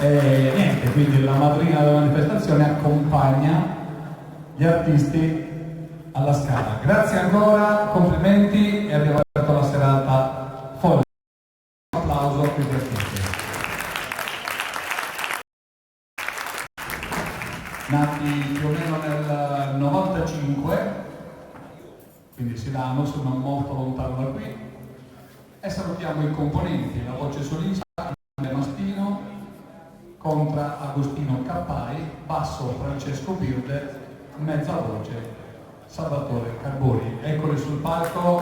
E niente, quindi la madrina della manifestazione accompagna gli artisti alla Scala. Grazie ancora, complimenti e abbiamo aperto la serata fuori. Un applauso per gli artisti. Nati più o meno nel 95, quindi Silano, sono molto lontano da qui, e salutiamo i componenti, la voce solista Andrea Mastino, contra Agostino Cappai, basso Francesco Birde, mezza voce Salvatore Carboni. Eccoli sul palco.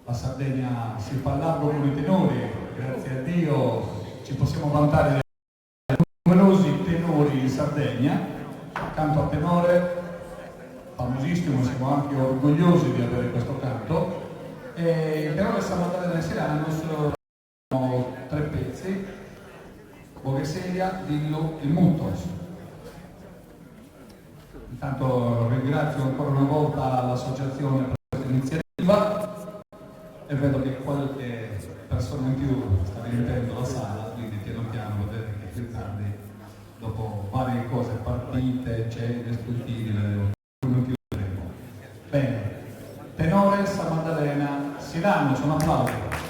La Sardegna si fa largo con i tenori, grazie a Dio ci possiamo vantare di numerosi tenori in Sardegna. Canto a tenore famosissimo, siamo anche orgogliosi di avere questo canto. E il tenore San Maddalena Silano sono 3 pezzi: Bogheselia, Dillo e Mutos. Intanto ringrazio ancora una volta l'associazione per questa iniziativa e vedo che qualche persona in più sta riempiendo la sala, quindi piano piano vedete che più tardi, dopo varie cose, partite, cene, scrutini, non chiuderemo. Bene, tenore San Maddalena Silano, un applauso.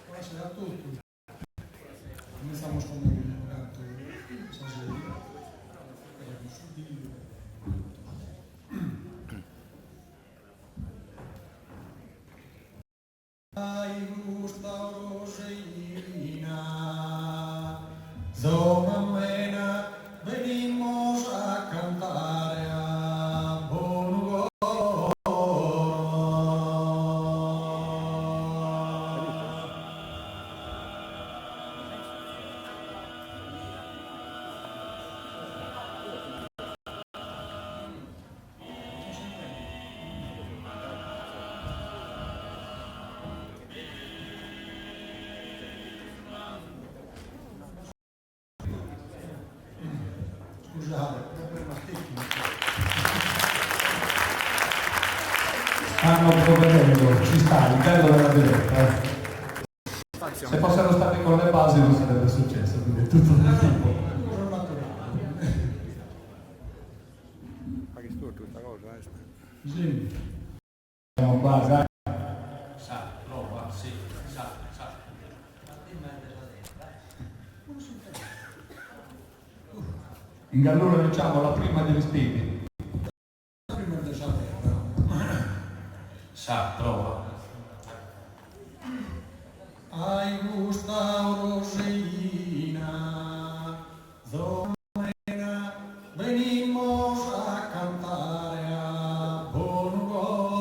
Buonasera a tutti. Comenzamos con un canto sasserio, su Dio. Ai gusta Roseina, zona mena, venimos a cantar a Bonugoro. Scusate, problema tecnico. Stanno provvedendo, ci sta, il bello della diretta. Se fossero stati con le basi non sarebbe successo, quindi è tutto del tipo. Ma che storto questa cosa, Sì. Siamo qua, dai. Sa, prova, sì, sa. In Gallura diciamo la prima degli spiti. Prima del sapere. Sa, prova. Ai gusta Roseina, zona venimos a cantar a Bonugoro.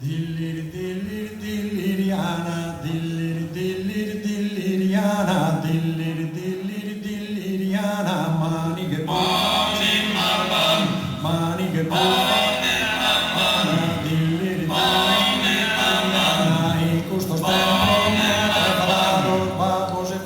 Dillir dillir dilliriana, dillir dillir dilliriana, dillir dillir dilliriana, maniche maniche dillir dilliriana, il gusto sterno, preparato, babbo se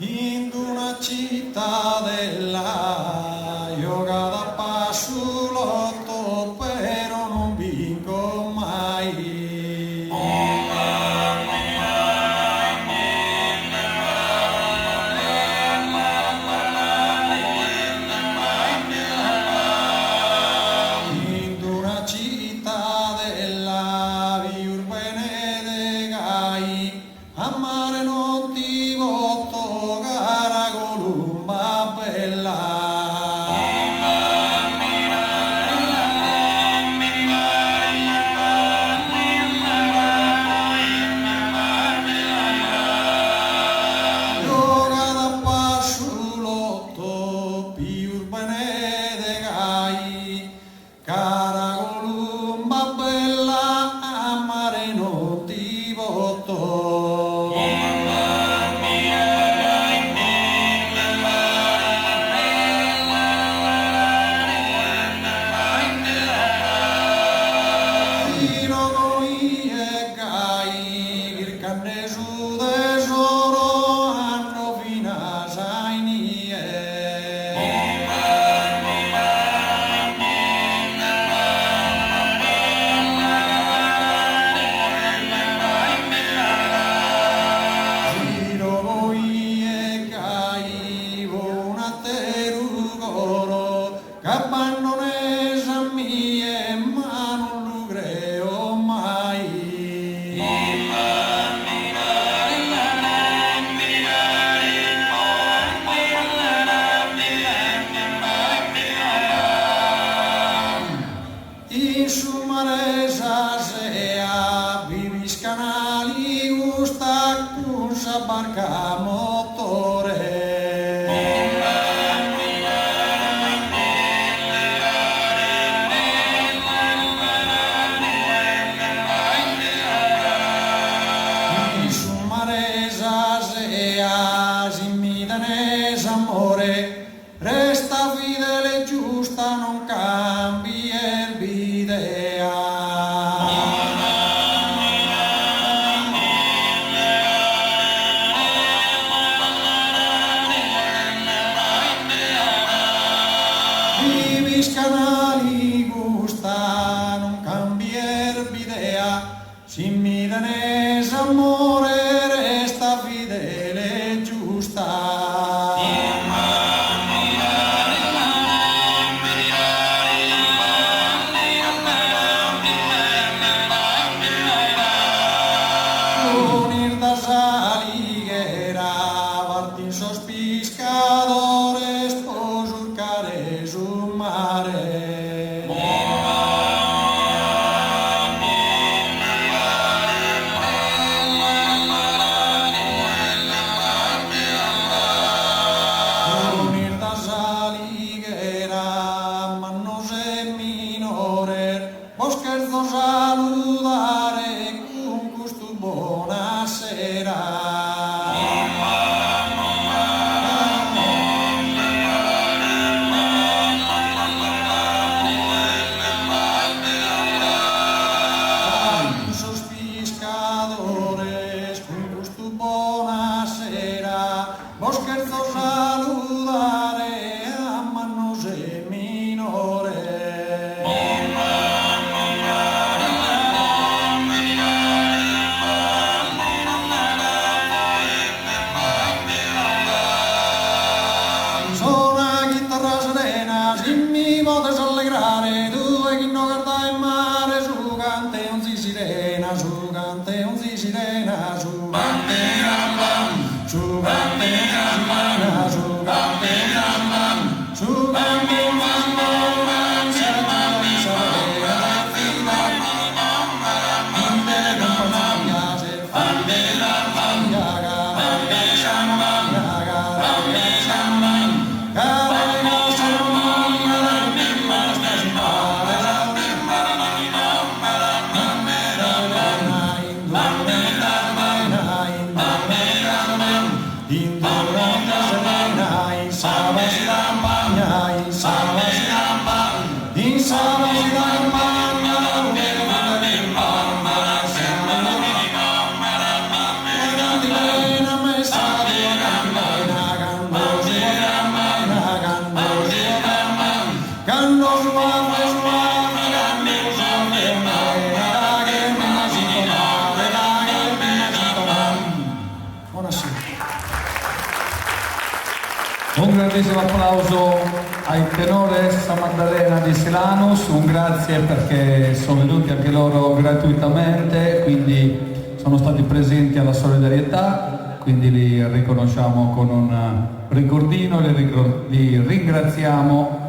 in una cittadella yoga da passulotto però non vinco mai. In una cittadella vi urbene de gai a mare non ti voto cara columba bella. Yoga da passulotto più bene de gai cara columba bella a mare non ti voto. Canne su de Sasea, vivis canali, gusta, cursa, barca, motore. Resta fidele e giusta, non cambier l'idea. Vivis canali gusta, non cambier l'idea. Sin mi danese amore, resta fidele e giusta. Pescadores por surcare su mare. Unir da saliguera, manos e minore, vos scherzo saludare con gusto buonasera. Vos scherzo saludare a manos e minore. Suona chitarra serena, se mi potes allegrare, tu e chi non guarda in mare, su cante un si sirena, su cante un si sirena, su cante su cante sirena, su cante su cante Un grandissimo applauso ai tenore San Maddalena di Silanus, un grazie perché sono venuti anche loro gratuitamente, quindi sono stati presenti alla solidarietà, quindi li riconosciamo con un ricordino, li ringraziamo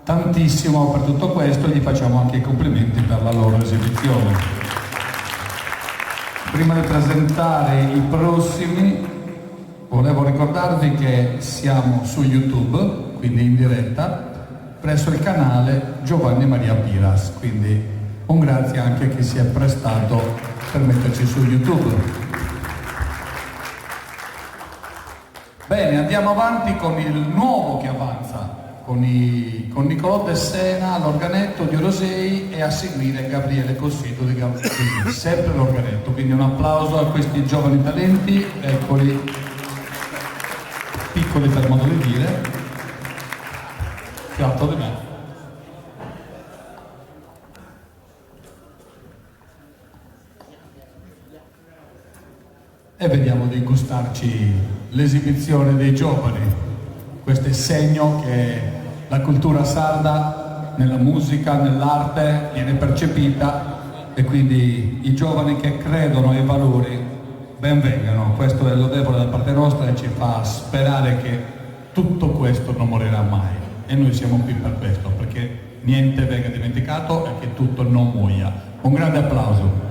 tantissimo per tutto questo e gli facciamo anche i complimenti per la loro esibizione. Prima di presentare i prossimi, volevo ricordarvi che siamo su YouTube, quindi in diretta, presso il canale Giovanni Maria Piras, quindi un grazie anche a chi si è prestato per metterci su YouTube. Bene, andiamo avanti con il nuovo che avanza, con Nicolò De Sena all'organetto di Orosei e a seguire Gabriele Cosseto di sempre l'organetto, quindi un applauso a questi giovani talenti, eccoli. Piccoli per modo di dire, fiato di me. E vediamo di gustarci l'esibizione dei giovani. Questo è segno che la cultura sarda nella musica, nell'arte viene percepita e quindi i giovani che credono ai valori benvengano, questo è lodevole da parte nostra e ci fa sperare che tutto questo non morirà mai e noi siamo qui per questo, perché niente venga dimenticato e che tutto non muoia. Un grande applauso.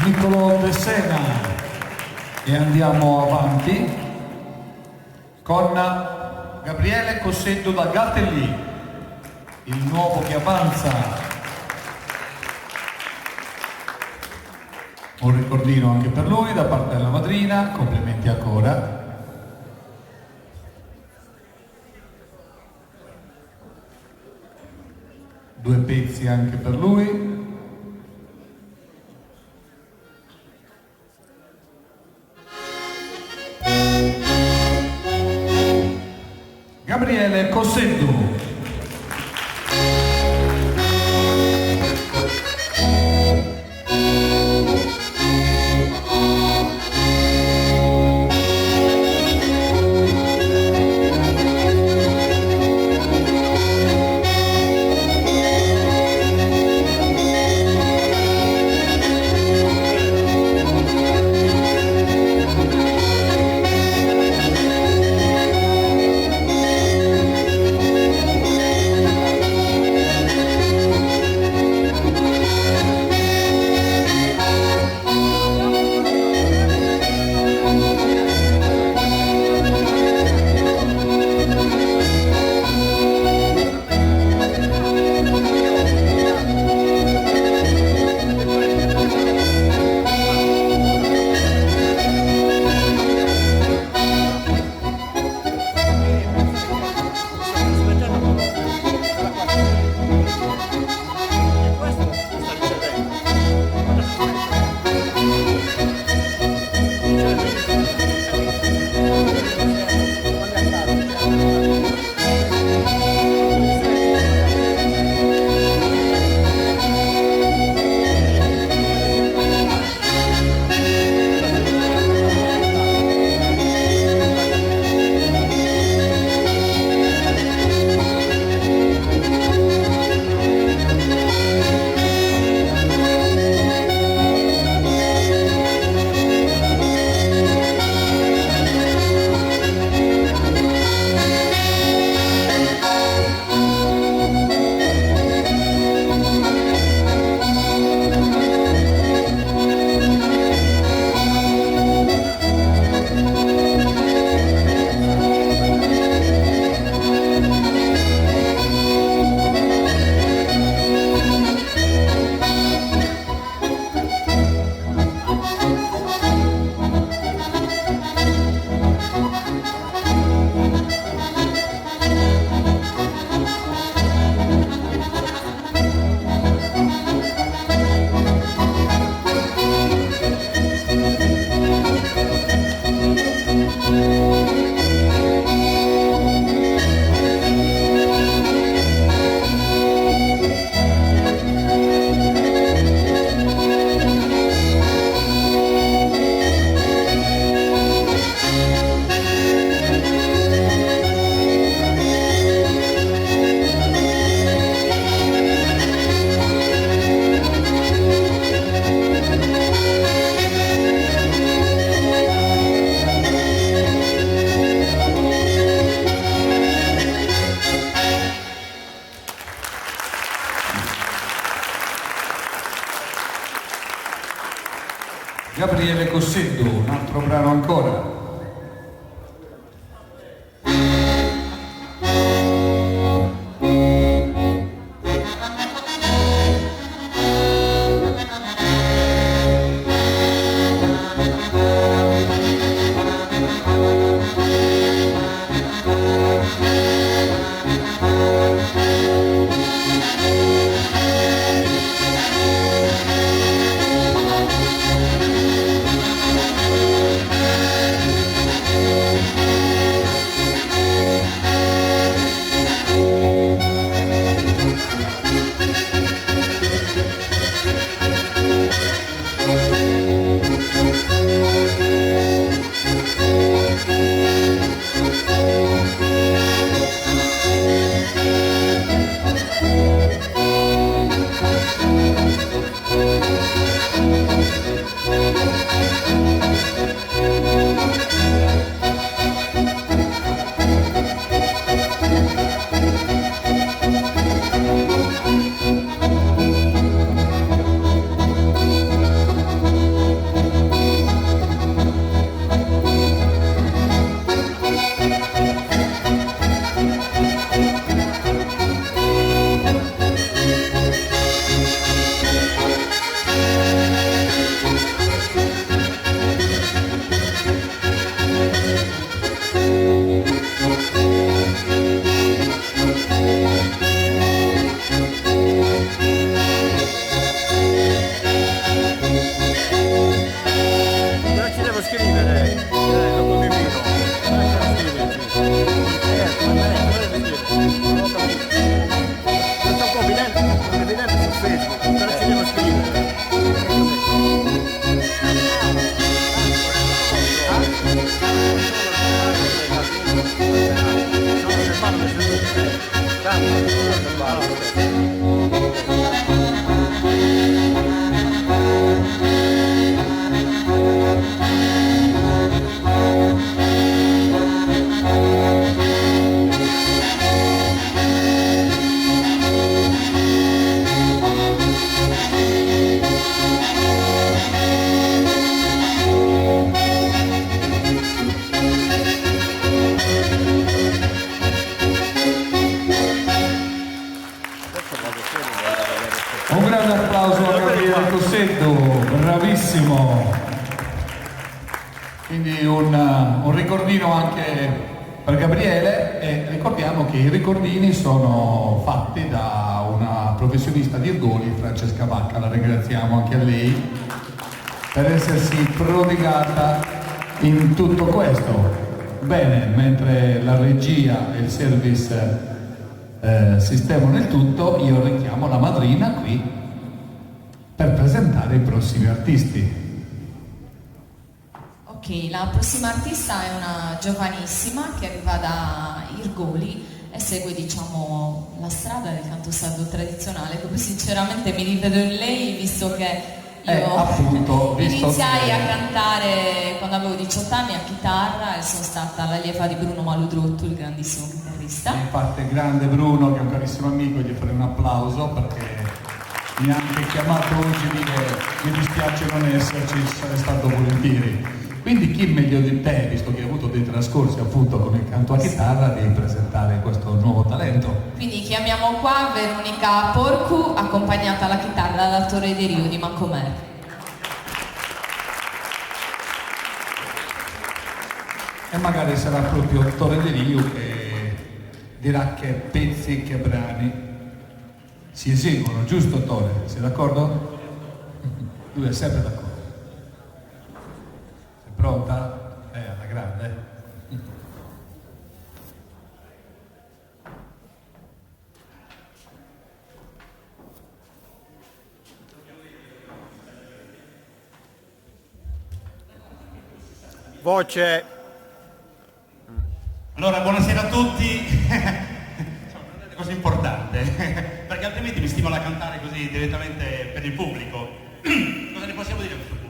Niccolò De Sena. E andiamo avanti con Gabriele Cossetto da Gatellì, il nuovo che avanza. Un ricordino anche per lui da parte della madrina, complimenti ancora. Due pezzi anche per lui. Gabriele Cossetto. Gabriele Cossetto, un altro brano ancora. scrivere, lo condivido. Lascia scriverci. Ma lei deve scrivere. Non ho capito. Questo è un po' evidente su Facebook, però ci devo scrivere. Un grande applauso a Gabriele Cossetto, bravissimo. Quindi un ricordino anche per Gabriele, e ricordiamo che i ricordini sono fatti da una professionista di ergoni, Francesca Vacca, la ringraziamo anche a lei per essersi prodigata in tutto questo. Bene, mentre la regia e il service sistemano il tutto, io richiamo la madrina qui per presentare i prossimi artisti. Ok, la prossima artista è una giovanissima che arriva da Irgoli e segue, diciamo, la strada del canto sardo tradizionale, che poi sinceramente mi rivedo in lei, visto che io appunto, iniziai a cantare quando avevo 18 anni a chitarra e sono stata l'allieva di Bruno Maludrotto, il grandissimo chitarrista. Infatti, grande Bruno, che è un carissimo amico, gli farei un applauso perché mi ha anche chiamato oggi di dire mi dispiace non esserci, sarei stato volentieri. Quindi chi meglio di te, visto che hai avuto dei trascorsi appunto con il canto a chitarra, di presentare questo nuovo talento? Quindi chiamiamo qua Veronica Porcu, accompagnata alla chitarra dal Torre de Rio di Macomer. E magari sarà proprio Torre de Rio che dirà che pezzi, che brani si eseguono, giusto Torre? Sei d'accordo? Lui è sempre d'accordo. Sei pronta? Alla grande. Voce. Allora, buonasera a tutti. Insomma, non è una cosa importante, perché altrimenti mi stimola a cantare così direttamente per il pubblico. Cosa ne possiamo dire a questo pubblico?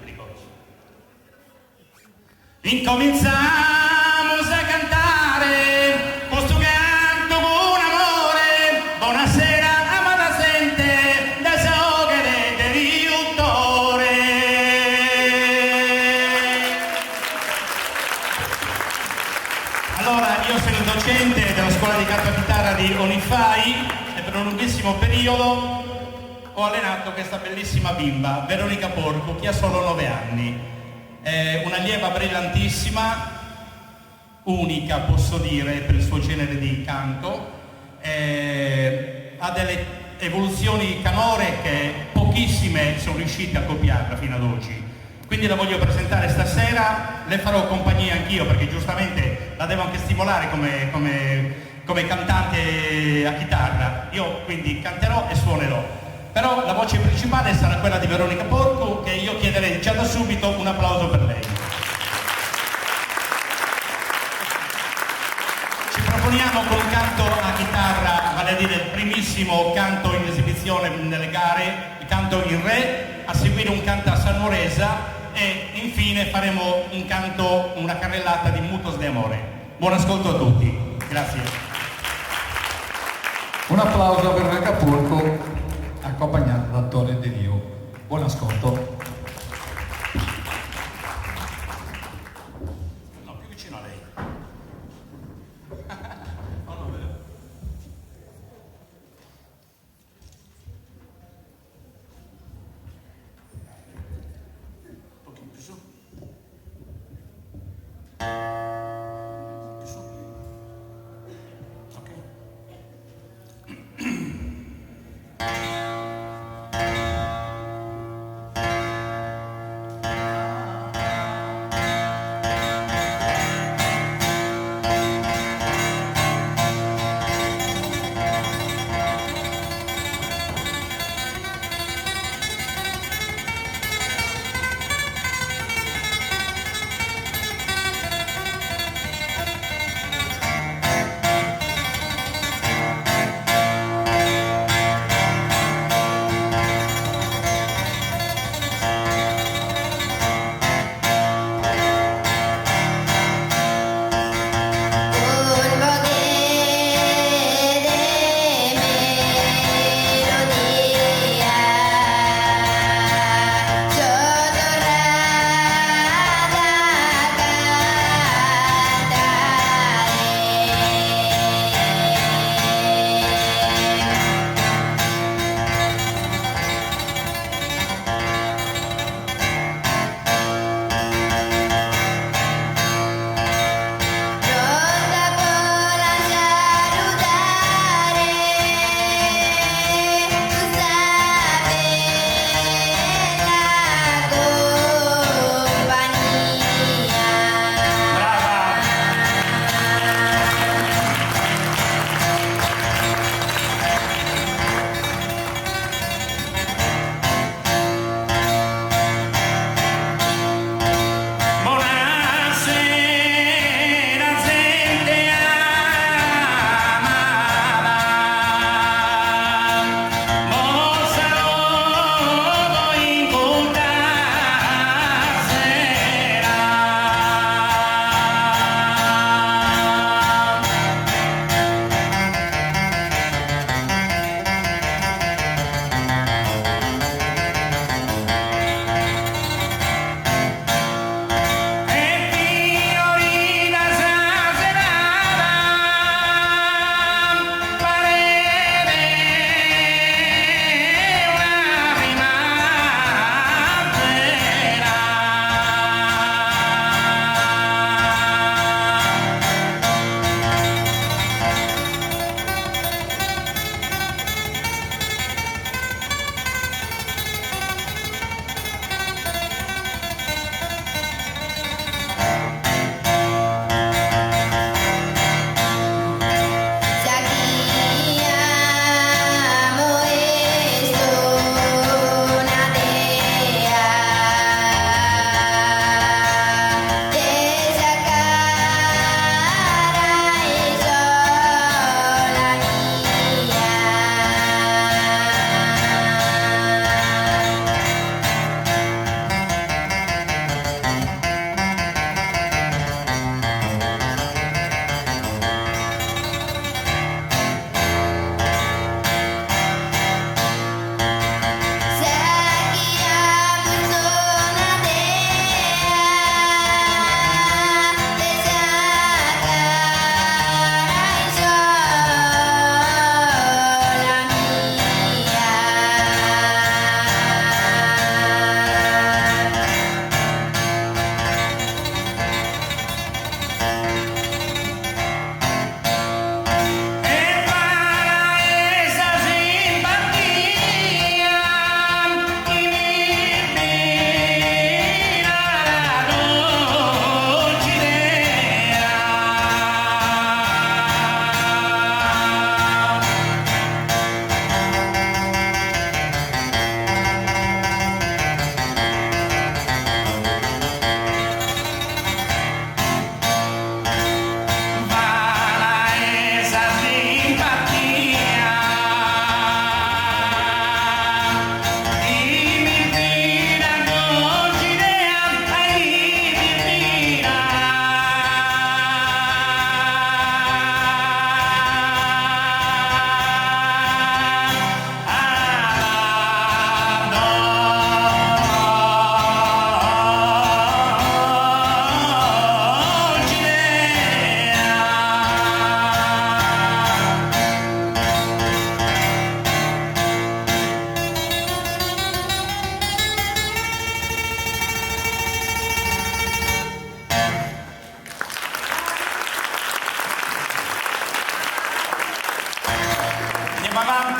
Incominciamo a cantare questo canto con amore. Buonasera, amata gente, da Soghere del Riutore. Allora, io sono il docente della scuola di canto a chitarra di Onifai e per un lunghissimo periodo ho allenato questa bellissima bimba, Veronica Porcu, che ha solo 9 anni. È un'allieva brillantissima, unica posso dire per il suo genere di canto, ha delle evoluzioni canore che pochissime sono riuscite a copiarla fino ad oggi. Quindi la voglio presentare stasera, le farò compagnia anch'io perché giustamente la devo anche stimolare come cantante a chitarra. Io quindi canterò e suonerò. Però la voce principale sarà quella di Veronica Porcu, che io chiederei già da subito un applauso per lei. Ci proponiamo con un canto a chitarra, vale a dire il primissimo canto in esibizione nelle gare, il canto in re, a seguire un canto a salmoresa e infine faremo un canto, una carrellata di Mutos de Amore. Buon ascolto a tutti, grazie. Un applauso per Veronica Porcu, accompagnata da Torre de Rio. Buon ascolto. No, più vicino a lei. Un pochino più su. Più su. Ok.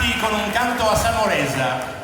avanti con un canto a Samoresa.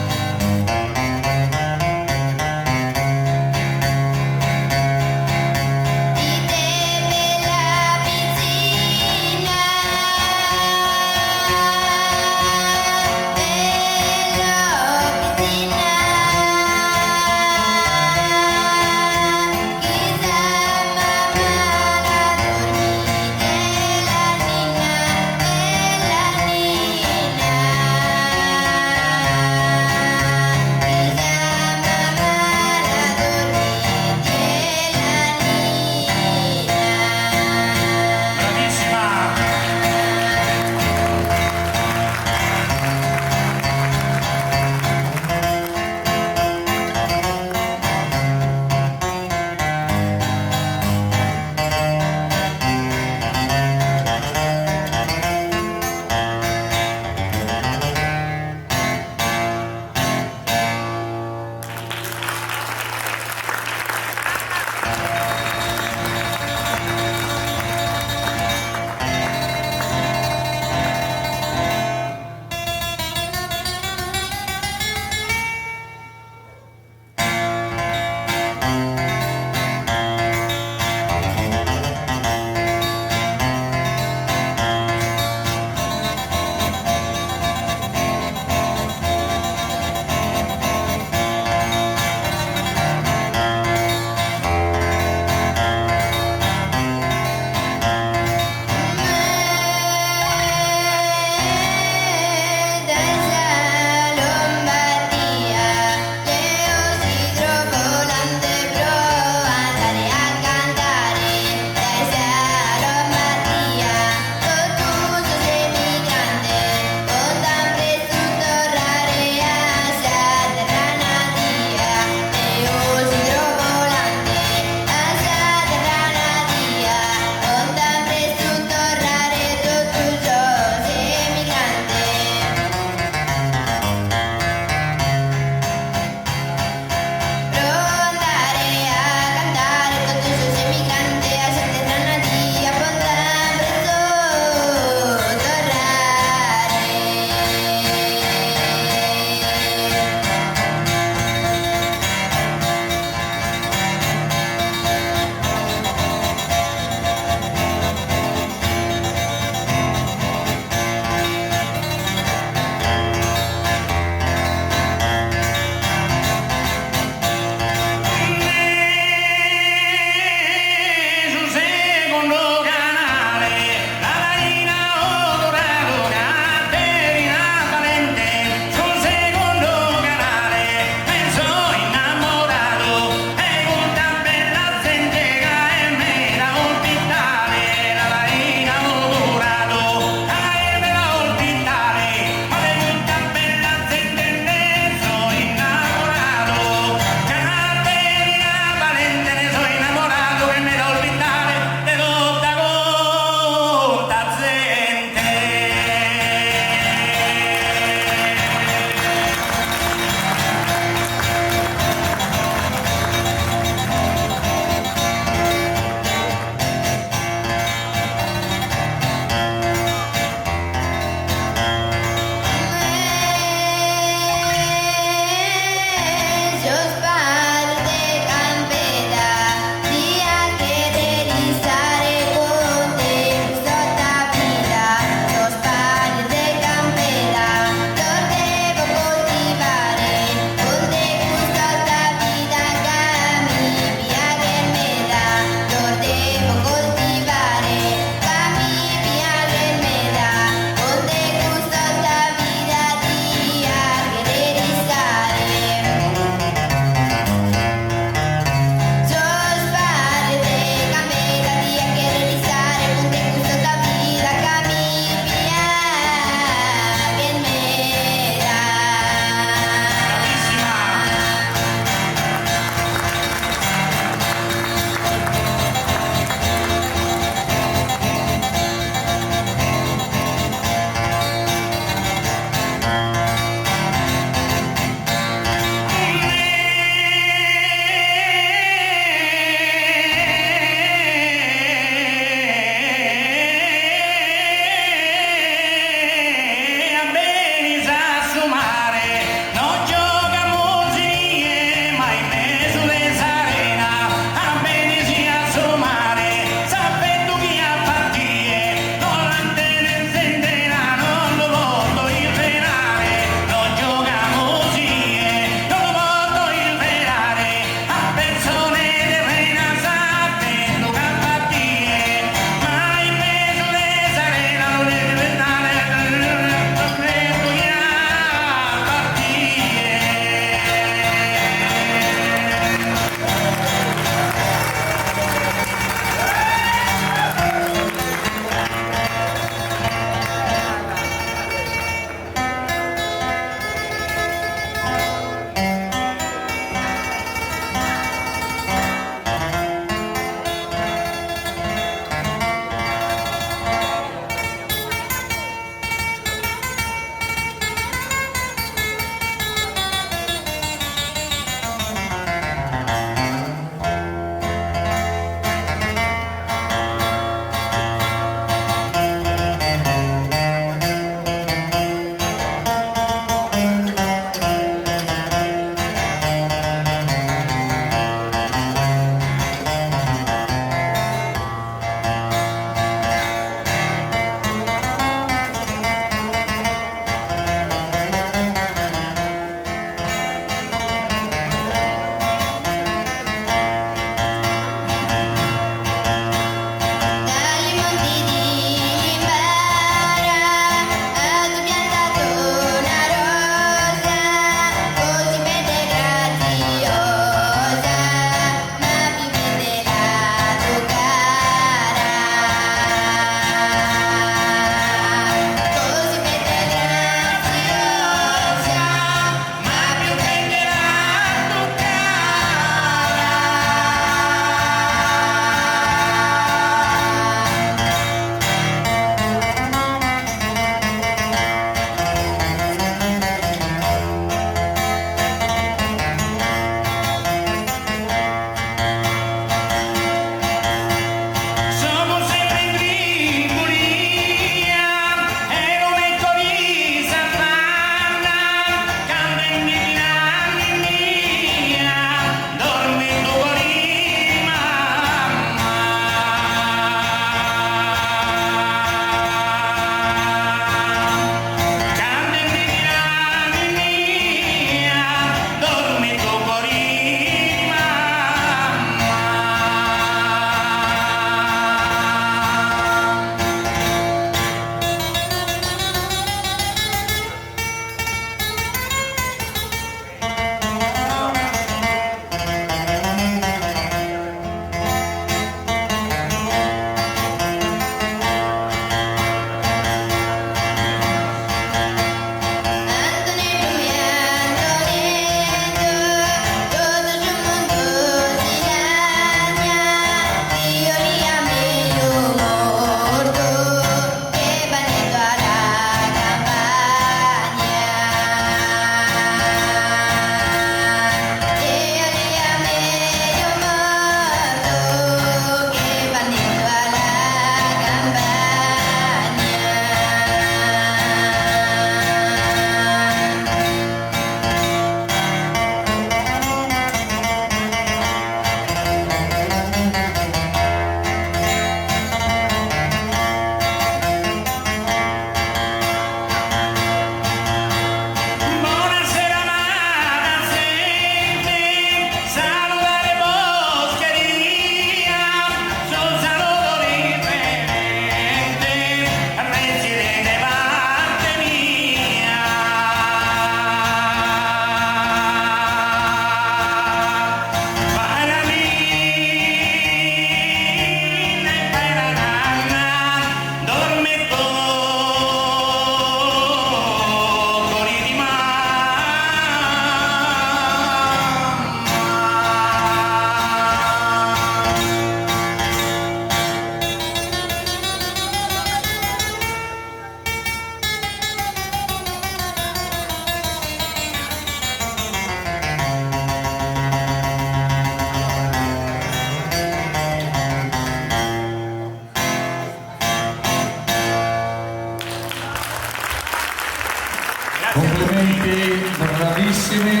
Complimenti, bravissimi.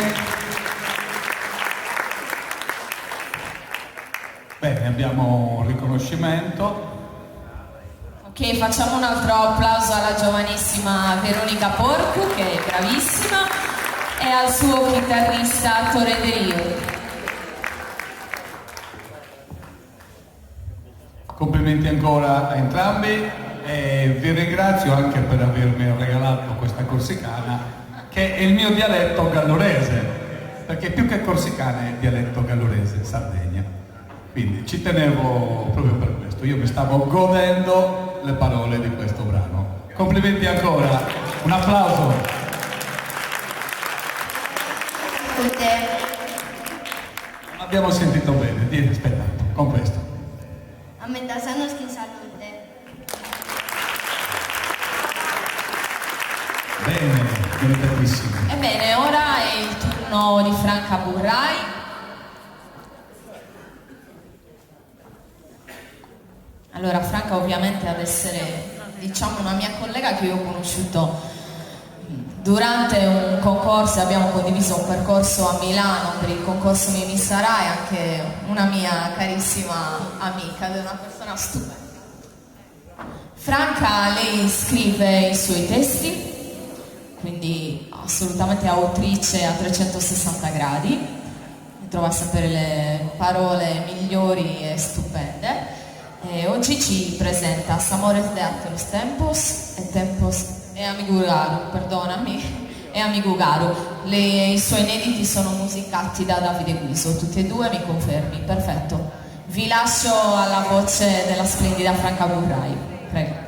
Bene, abbiamo un riconoscimento. Ok, facciamo un altro applauso alla giovanissima Veronica Porcu, che è bravissima, e al suo chitarrista Tore De Rio. Complimenti ancora a entrambi e vi ringrazio anche per avermi regalato questa corsicana, che è il mio dialetto gallurese, perché più che corsicana è dialetto gallurese, Sardegna. Quindi ci tenevo proprio per questo, io mi stavo godendo le parole di questo brano. Complimenti ancora, un applauso. Non abbiamo sentito bene, dite, aspetta, con questo. A Mendasanoski salute. Bene, meritatissimo. Ebbene, ora è il turno di Franca Burrai. Allora, Franca ovviamente ad essere, diciamo, una mia collega che io ho conosciuto durante un concorso, abbiamo condiviso un percorso a Milano per il concorso Mimi Sarai, anche una mia carissima amica, ed è una persona stupenda. Franca, lei scrive i suoi testi, quindi assolutamente autrice a 360 gradi, trova sempre le parole migliori e stupende. E oggi ci presenta Samores de Atros Tempos e Amigugaru, perdonami, e Amigugaru. I suoi inediti sono musicati da Davide Guiso, tutti e due, mi confermi? Perfetto. Vi lascio alla voce della splendida Franca Burrai, prego.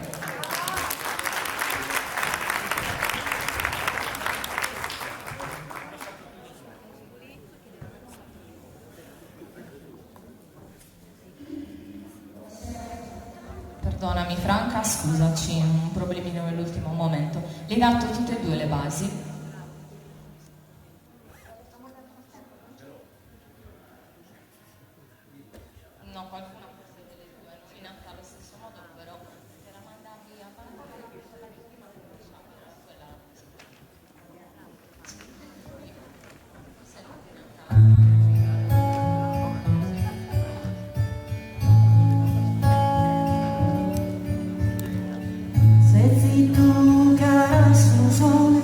Perdonami Franca, scusaci, un problemino nell'ultimo momento. Le hai dato tutte e due le basi? No, qualcuna forse delle due, nominata allo stesso modo, però se la mandavi a parte, quella di prima che facciamo, quella la musica. Se l'ordinata... Se tu caras no son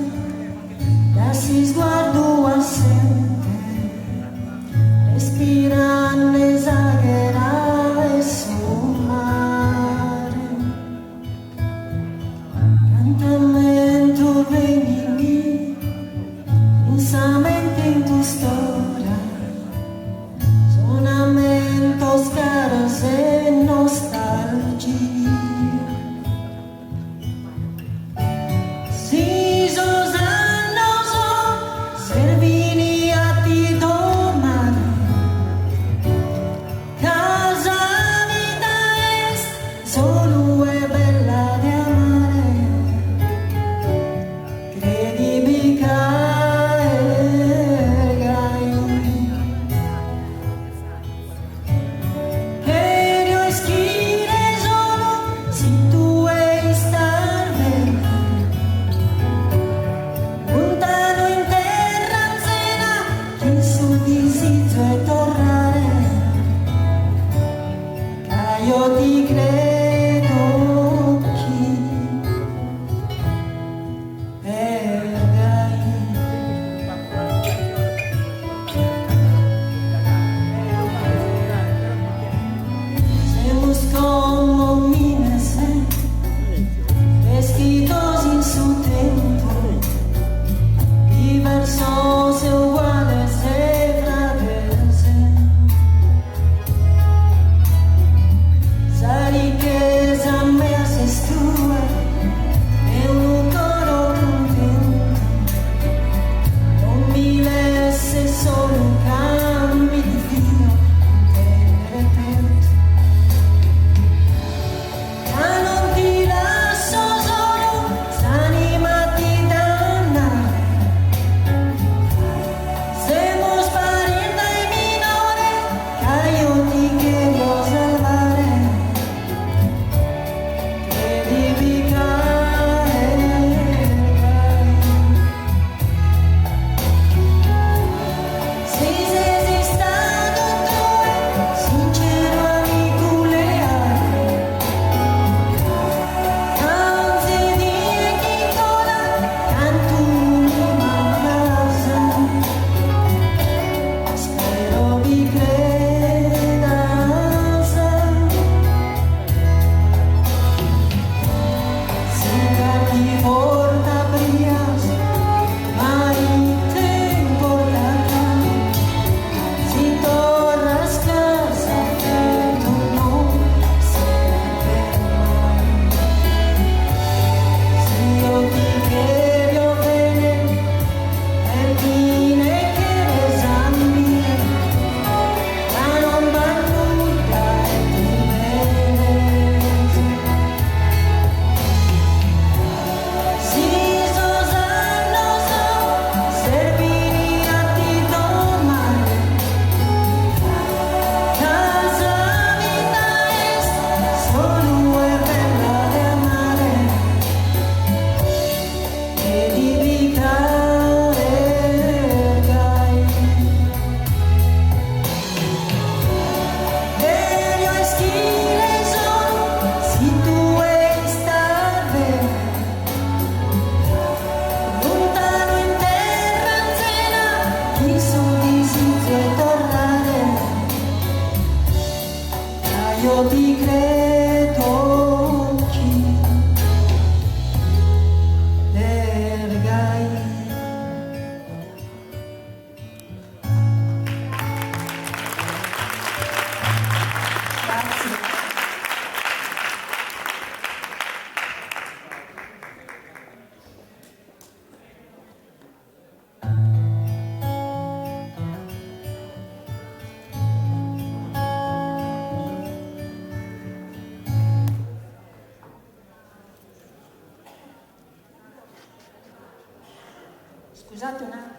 Scusate un attimo.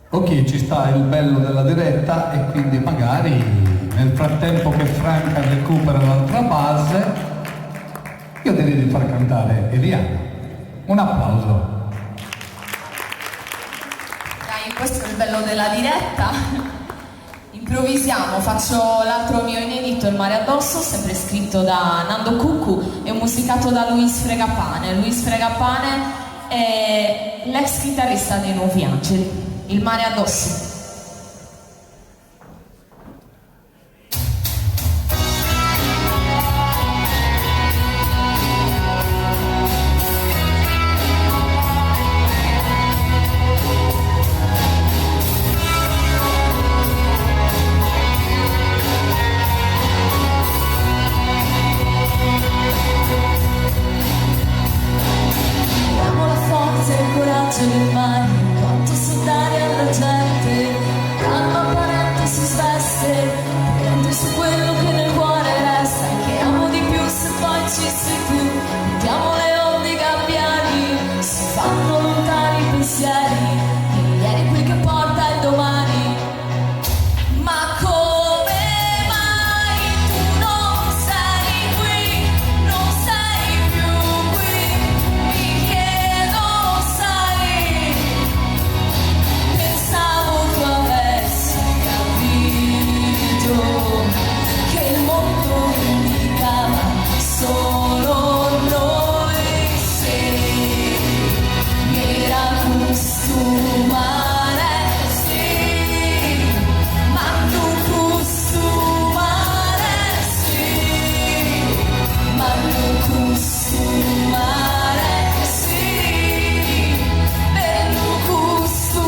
Ok, ci sta il bello della diretta e quindi magari nel frattempo che Franca recupera l'altra base, io direi di far cantare Eliana. Un applauso. Dai, questo è il bello della diretta. Improvvisiamo, faccio l'altro mio inedito, Il mare addosso, sempre scritto da Nando Cuccu e musicato da Luis Fregapane. Luis Fregapane è l'ex chitarrista dei Nuovi Angeli. Il mare addosso. Amo la forza e il coraggio del mare, quanto so dare alla gente, calma parentesi sveste, prende su quello che nel cuore resta, che amo di più se poi ci sei tu, vediamo le onde, i gabbiani, si fanno lontani i pensieri, il ieri qui che porta il domani. Ma come mai tu non sei qui, non sei più qui? Mi chiedo, sai, pensavo tu avessi capito che il mondo indicava solo noi, sì, mi era costumare, sì, ma tu costumare, sì, ma tu costumare, sì, per tu costumare.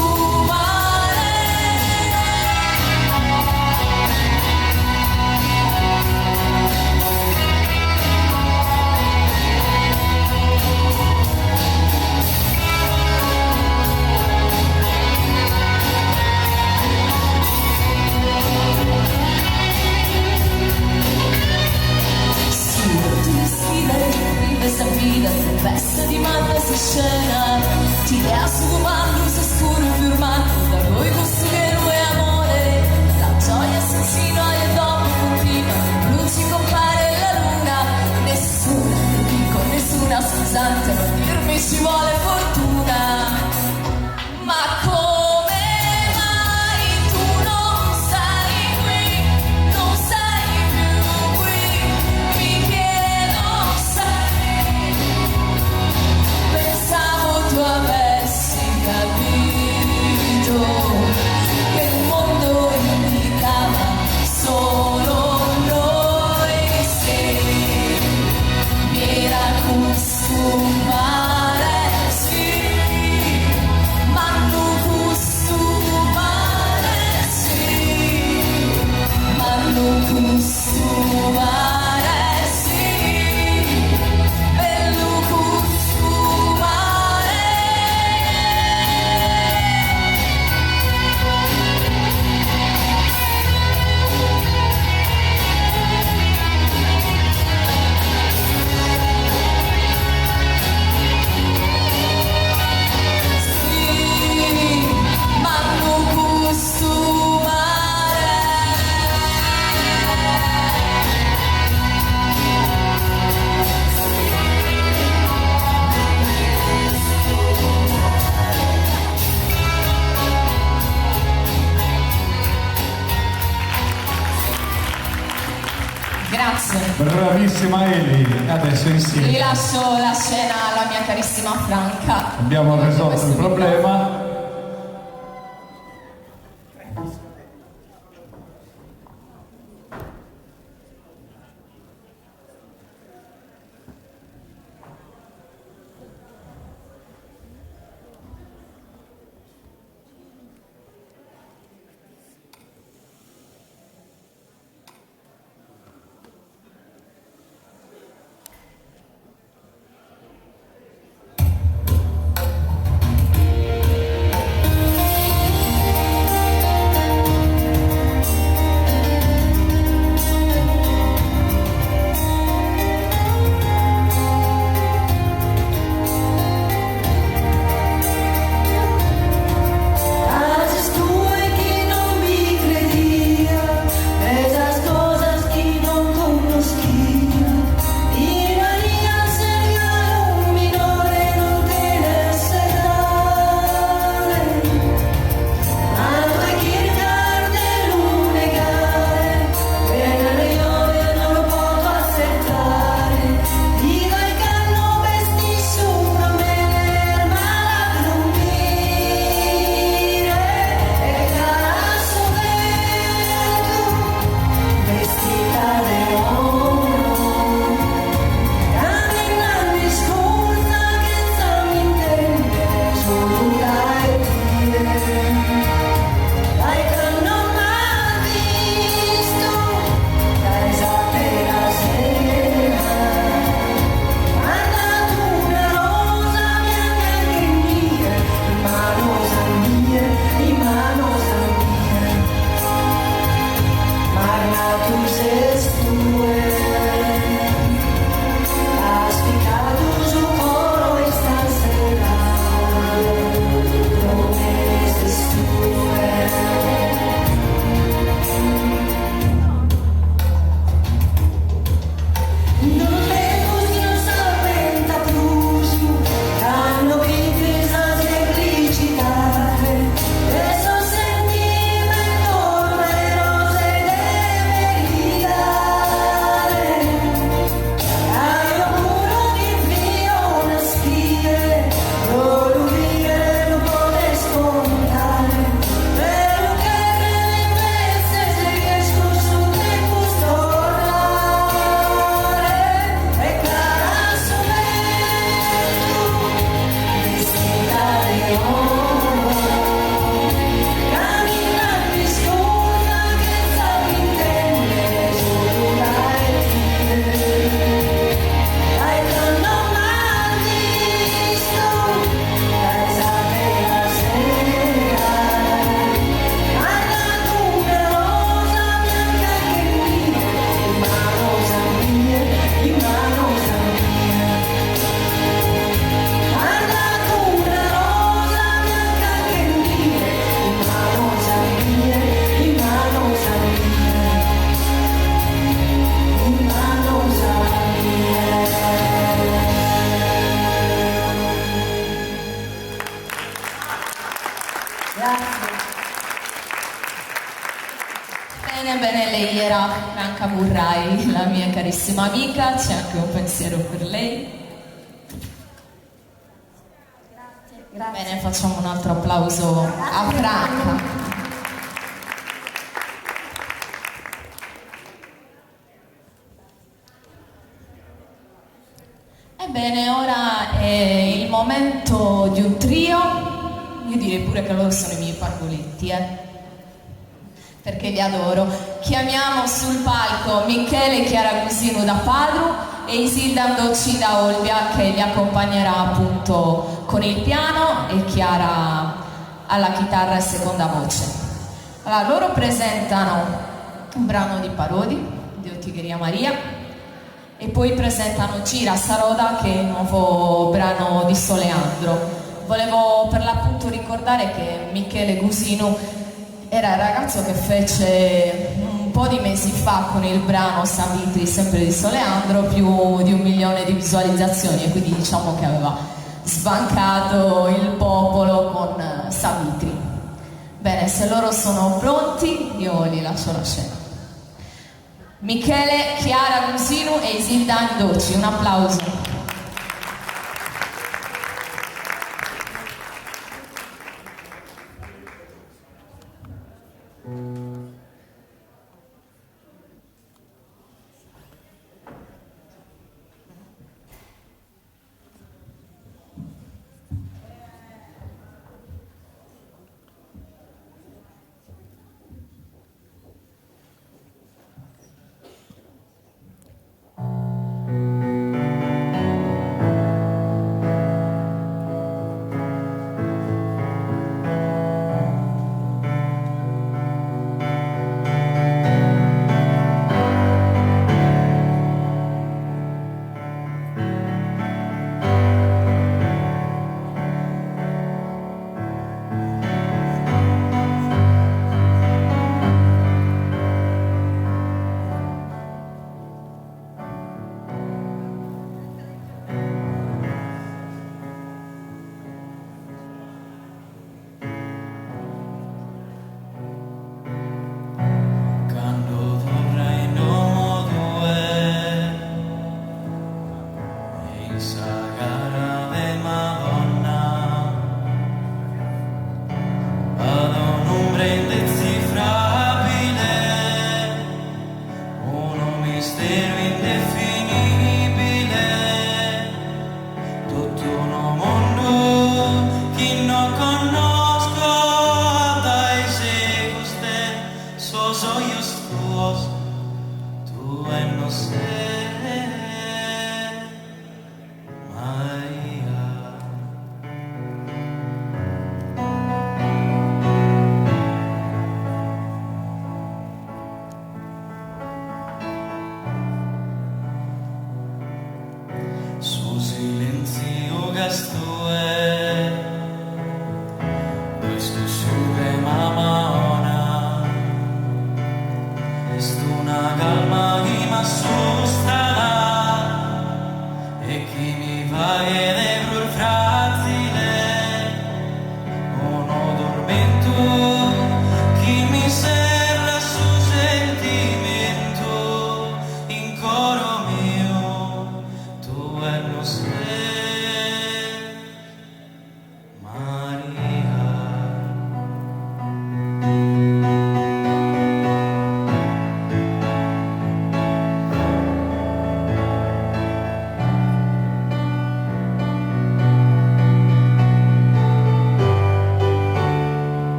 Tu sfida vive sta vida, tempesta di mare si scena, ti idea su comando, se scuro e firmato, da voi gusto che non è amore, la gioia sensino e dopo continua, luci compare la luna, nessuna, ti dico nessuna scusante, non dirmi ci vuole fortuna. Ma come mai tu non sei qui, non sei più qui? Mi chiedo, sai, pensavo tu avessi capito che il mondo indicava solo noi, sì, mi era costumare, sì, ma non costumare, sì, ma non costumare, sì, per non costumare. Sì, ma non costumare. Grazie. Bravissima Eli, adesso insieme Rilascio la scena alla mia carissima Franca. abbiamo risolto il problema. Franca Murrai, la mia carissima amica, c'è anche un pensiero per lei. Grazie. Bene, facciamo un altro applauso a Franca. Ebbene, ora è il momento di un trio. Io direi pure che loro sono i miei pargoletti, perché li adoro. Chiamiamo sul palco Michele Chiaragusino da Padru e Isilda Andocci da Olbia, che li accompagnerà appunto con il piano, e Chiara alla chitarra e seconda voce. Allora, loro presentano un brano di Parodi, di Ottigheria Maria, e poi presentano Gira Saroda, che è il nuovo brano di Soleandro. Volevo per l'appunto ricordare che Michele Gusino era il ragazzo che fece un po' di mesi fa con il brano Savitri, sempre di Soleandro, più di 1 milione di visualizzazioni, e quindi diciamo che aveva sbancato il popolo con Savitri. Bene, se loro sono pronti io li lascio la scena. Michele Chiaragusino e Isilda Andocci, un applauso.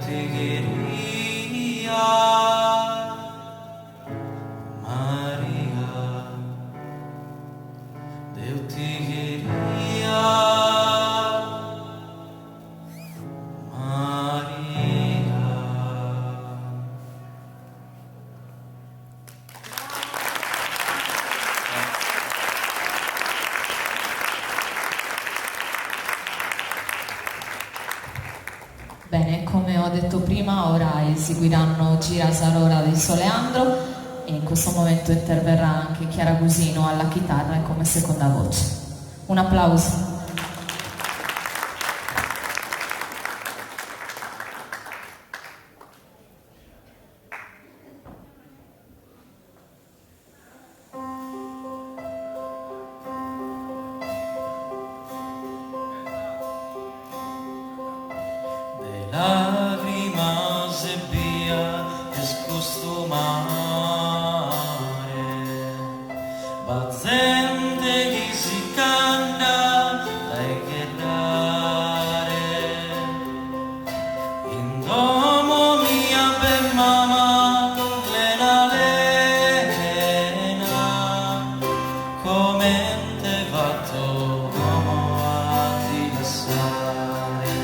te quería, María, Deus te quería, María. Bene, come ho detto prima, ora eseguiranno Gira Sarora di Soleandro e in questo momento interverrà anche Chiara Gusino alla chitarra e come seconda voce. Un applauso. Lágrimas de via descostumare, battente che si canta dai guerrare, in domo mia per mamma lena lena, come te fatto uomo a ti lasciare.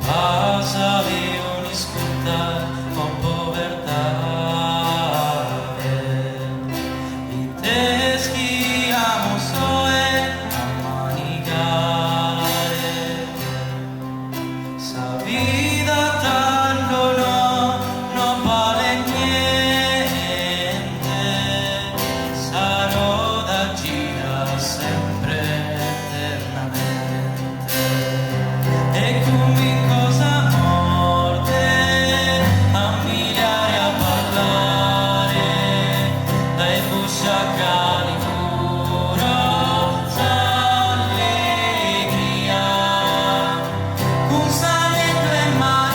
Pasavi un'iscolta con povertà, i teschi amo soe a manicare, sa vita tanto no vale niente, sarò da gira sempre eternamente. E come cosa morte a miliare a parlare dai busciacali furiosa allegria con saletto e Maria.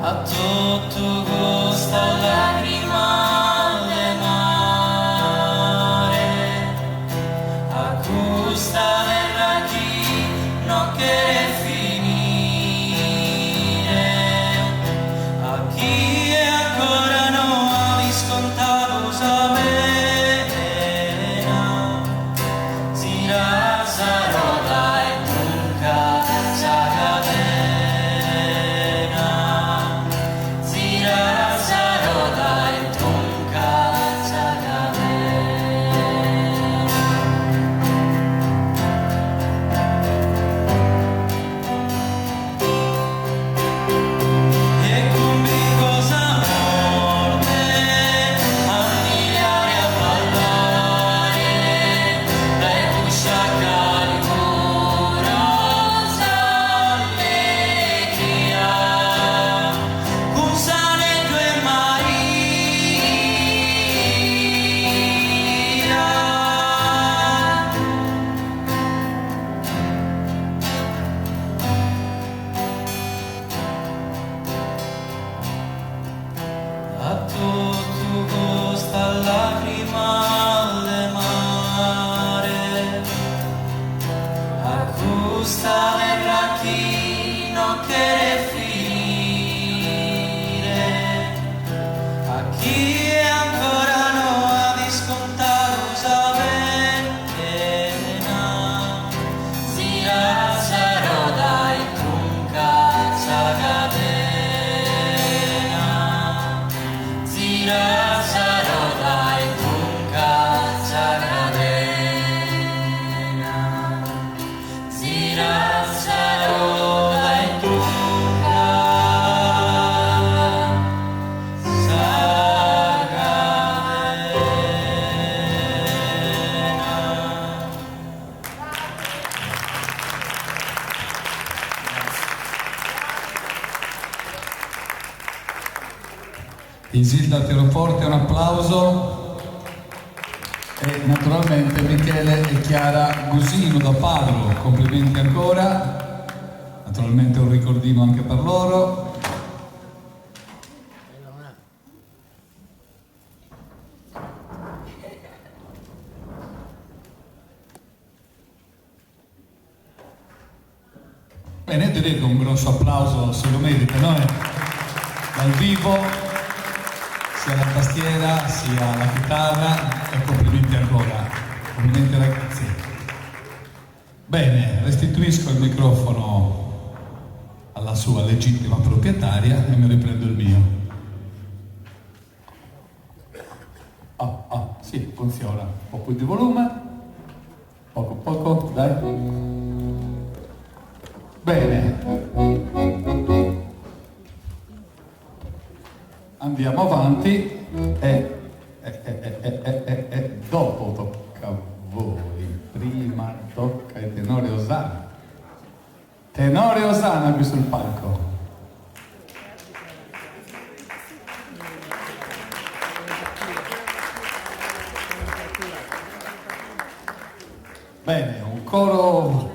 A tutto costa lacrima alle mare, a custa verrà chi non quiere finire, a chi ancora non ha riscontrato sapena, tira sarota e trunca sa catena. Zira sarota e trunca sa e come cosa morte a miliare a parlare dai busciacali furiosa allegria con saletto e Maria. A tutto costa lacrima alle mare, a custa verrà chi non quiere finire, a chi ancora non ha riscontrato sapena, zira sarota e trunca sa catena, zira sarota e trunca sa catena, zira sarota e trunca sa Isilda al pianoforte, un applauso. E naturalmente Michele e Chiara Gusino da Padova, complimenti ancora. Naturalmente un ricordino anche per loro. Bene, direi che un grosso applauso se lo merita, no? Dal vivo, sia la tastiera, sia la chitarra, e complimenti ancora. Complimenti ragazzi. Bene, restituisco il microfono alla sua legittima proprietaria e mi riprendo il mio. Sì, funziona. Un po' più di volume. Poco, dai. Bene. Andiamo avanti e dopo tocca a voi. Prima tocca ai tenori Osana. Tenore Osana qui sul palco. Bene, un coro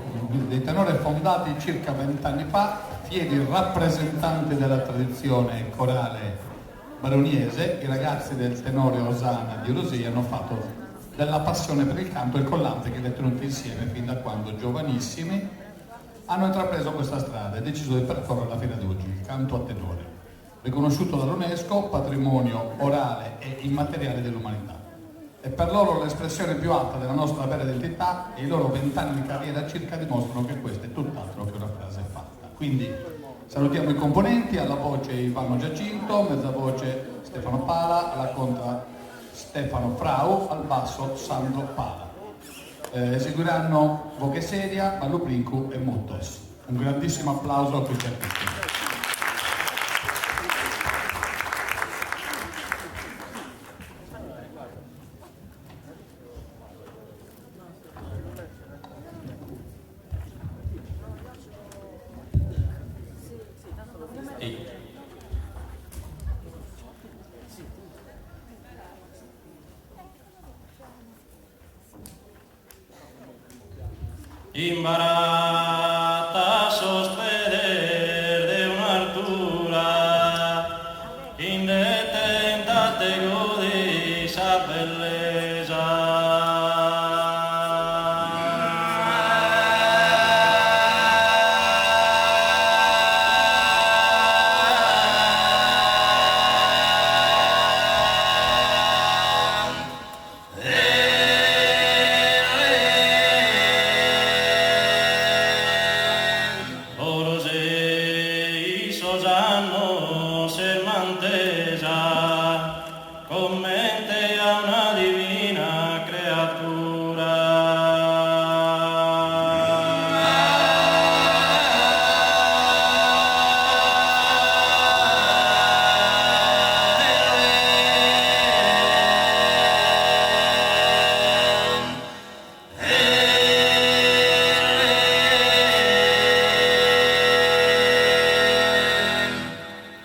dei tenori fondati circa 20 anni fa, fieri rappresentanti della tradizione corale baroniese. I ragazzi del tenore Osana di Rosia hanno fatto della passione per il canto il collante che li ha tenuti insieme fin da quando giovanissimi hanno intrapreso questa strada e deciso di percorrerla fino ad oggi, il canto a tenore, riconosciuto dall'UNESCO patrimonio orale e immateriale dell'umanità. E per loro l'espressione più alta della nostra vera identità e i loro 20 anni di carriera circa dimostrano che questa è tutt'altro che una frase fatta. Quindi salutiamo i componenti: alla voce Ivano Giacinto, mezza voce Stefano Pala, alla contra Stefano Frau, al basso Sandro Pala. Eseguiranno Voce Seria, Ballo Brincu e Muttos. Un grandissimo applauso a questi artisti. Imbarata a sospeder de una altura, indetenta te godis a belleza.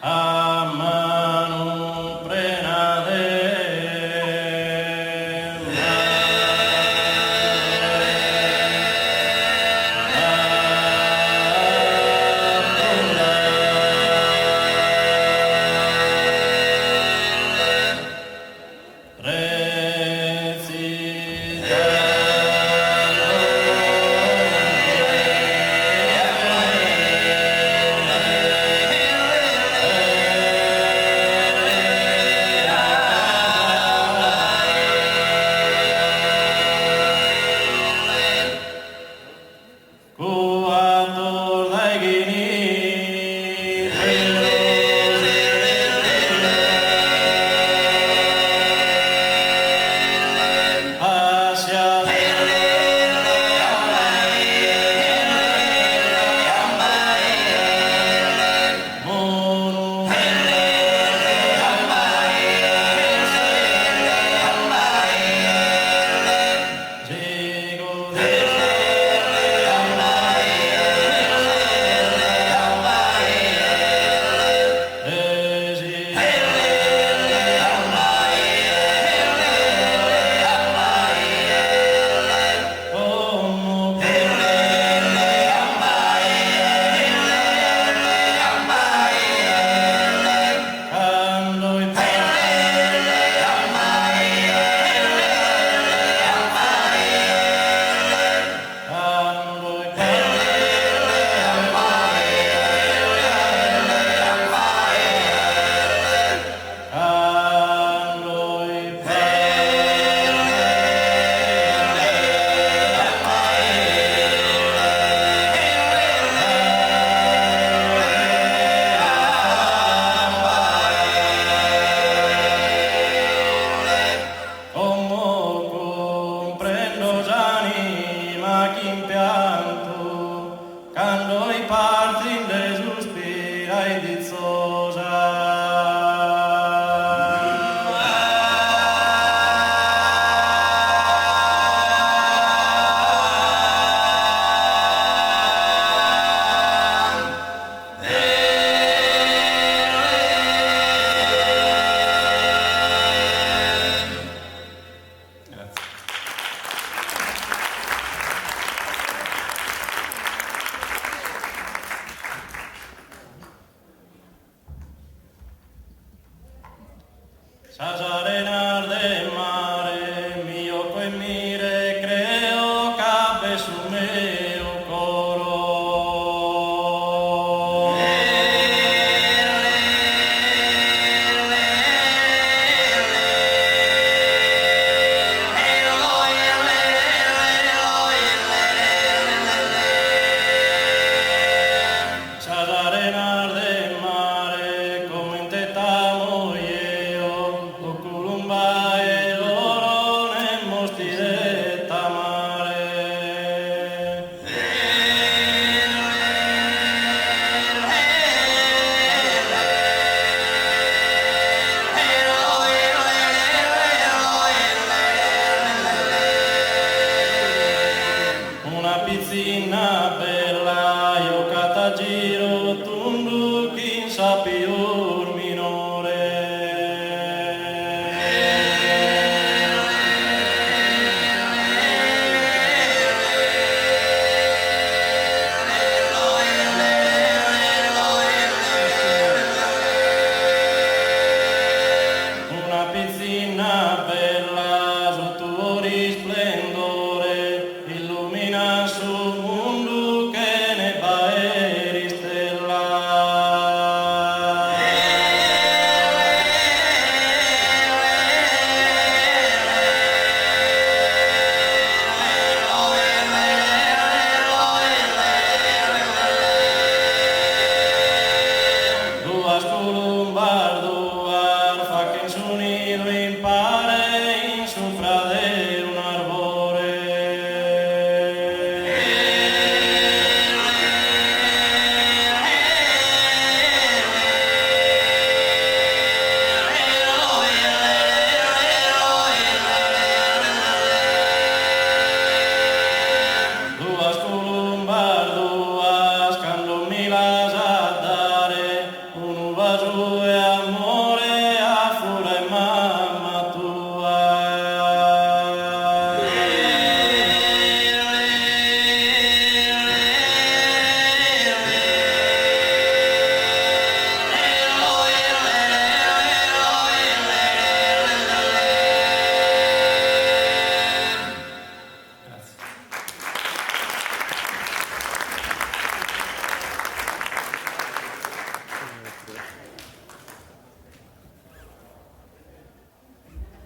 Amano S'arenar del mare, mio coi mire, creo cabe su meo coro. S'arenar del mare, come in te tamo io, o culumba e loro ne mosti de tamare. Una pizzina bella, io catagiro, tundu chi sa più minore. Una pizzina bella, sotto tuo risplendore, illumina su mondo che ne va e ristella. Duas columbar, duar, fa che in su nido impare in sopra de un arbore. Duas columbar, duas, cando mi las a dare, un vaso e amore a fura e mamma tua.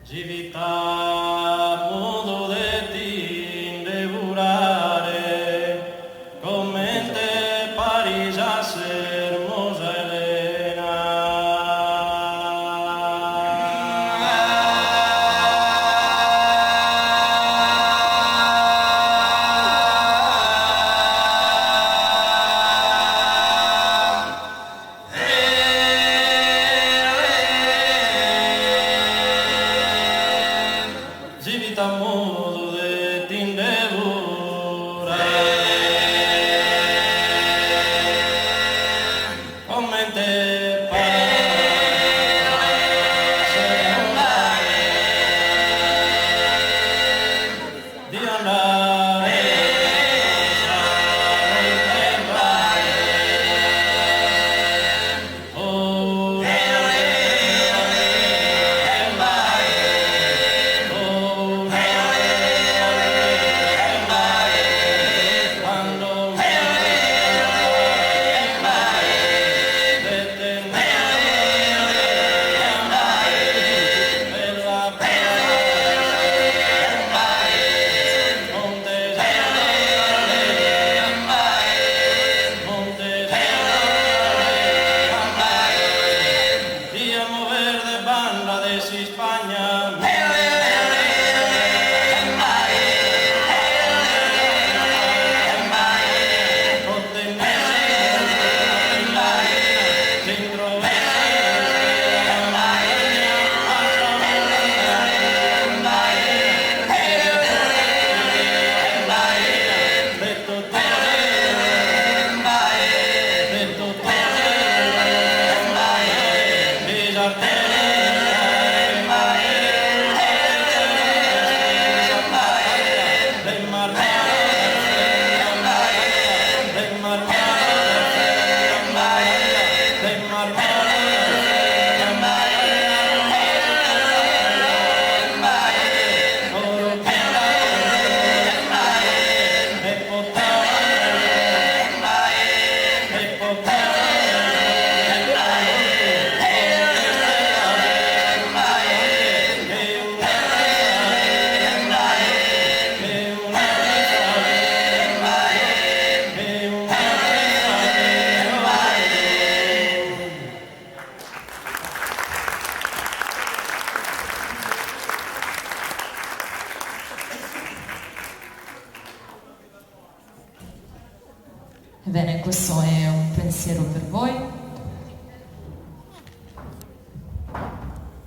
Givita modo de ti devorare, come te Parisa hermosa Givita modo de ti devorare, come te di andare quando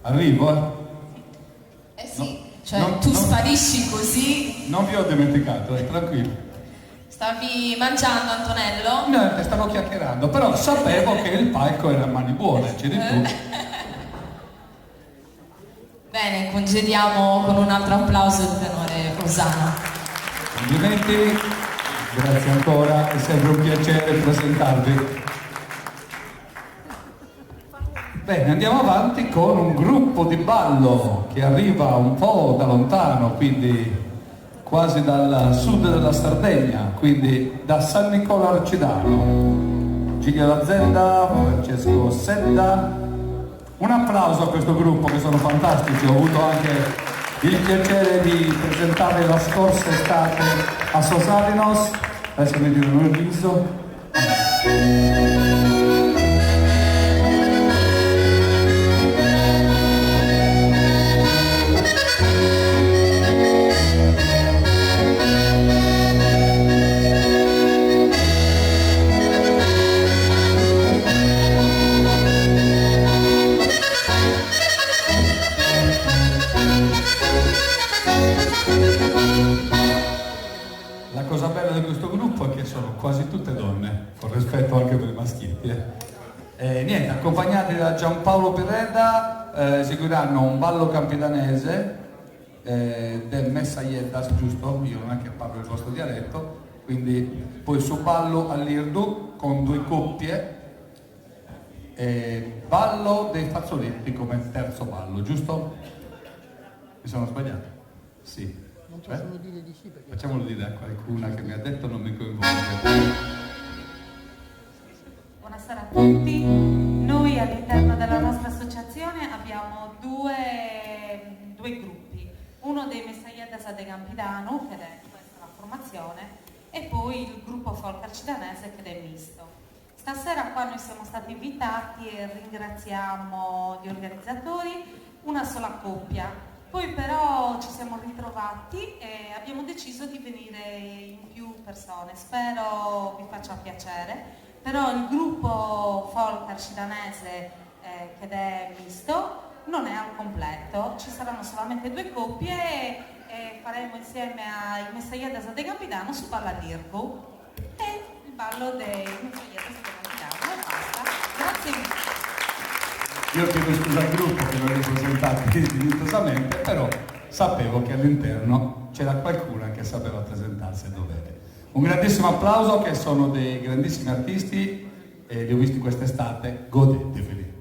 Arrivo, Eh sì, No, cioè no, tu no. sparisci così. Non vi ho dimenticato, tranquillo. Stavi mangiando, Antonello? Niente, stavo chiacchierando, però sapevo che il palco era a mani buone, ci di tu. Bene, congediamo con un altro applauso il tenore Osana. Complimenti, grazie ancora, è sempre un piacere presentarvi. Bene, andiamo avanti con un gruppo di ballo che arriva un po' da lontano, quindi quasi dal sud della Sardegna, quindi da San Nicola Arcidano. Giglio Lazzenda, Francesco Sedda. Un applauso a questo gruppo che sono fantastici, ho avuto anche il piacere di presentarli la scorsa estate a Sosalinos, adesso mi dicono il viso. La cosa bella di questo gruppo è che sono quasi tutte donne, con rispetto anche per i maschietti. Niente, accompagnati da Giampaolo Pereda, seguiranno un ballo campidanese del Messaieddas, giusto? Io non è che parlo il vostro dialetto, quindi poi su ballo all'Irdu con 2 coppie, ballo dei fazzoletti come terzo ballo, giusto? Mi sono sbagliato? Sì. Cioè? Facciamolo dire a qualcuna che mi ha detto non mi coinvolge. Buonasera a tutti, noi all'interno della nostra associazione abbiamo due gruppi, uno dei Messaieddas de Campidano, che è questa la formazione, e poi il gruppo folk arcidanese che è misto. Stasera qua noi siamo stati invitati e ringraziamo gli organizzatori, una sola coppia. Poi però ci siamo ritrovati e abbiamo deciso di venire in più persone, spero vi faccia piacere, però il gruppo folk arcidanese che è misto non è al completo, ci saranno solamente 2 coppie e faremo insieme ai Messaieddas de Campidano su Balla d'Irgu e il ballo dei Messaieddas de Campidano e basta, grazie mille. Io chiedo scusa al gruppo che non li ho presentati dignitosamente, però sapevo che all'interno c'era qualcuna che sapeva presentarsi a dovere. Un grandissimo applauso, che sono dei grandissimi artisti e li ho visti quest'estate, godeteveli.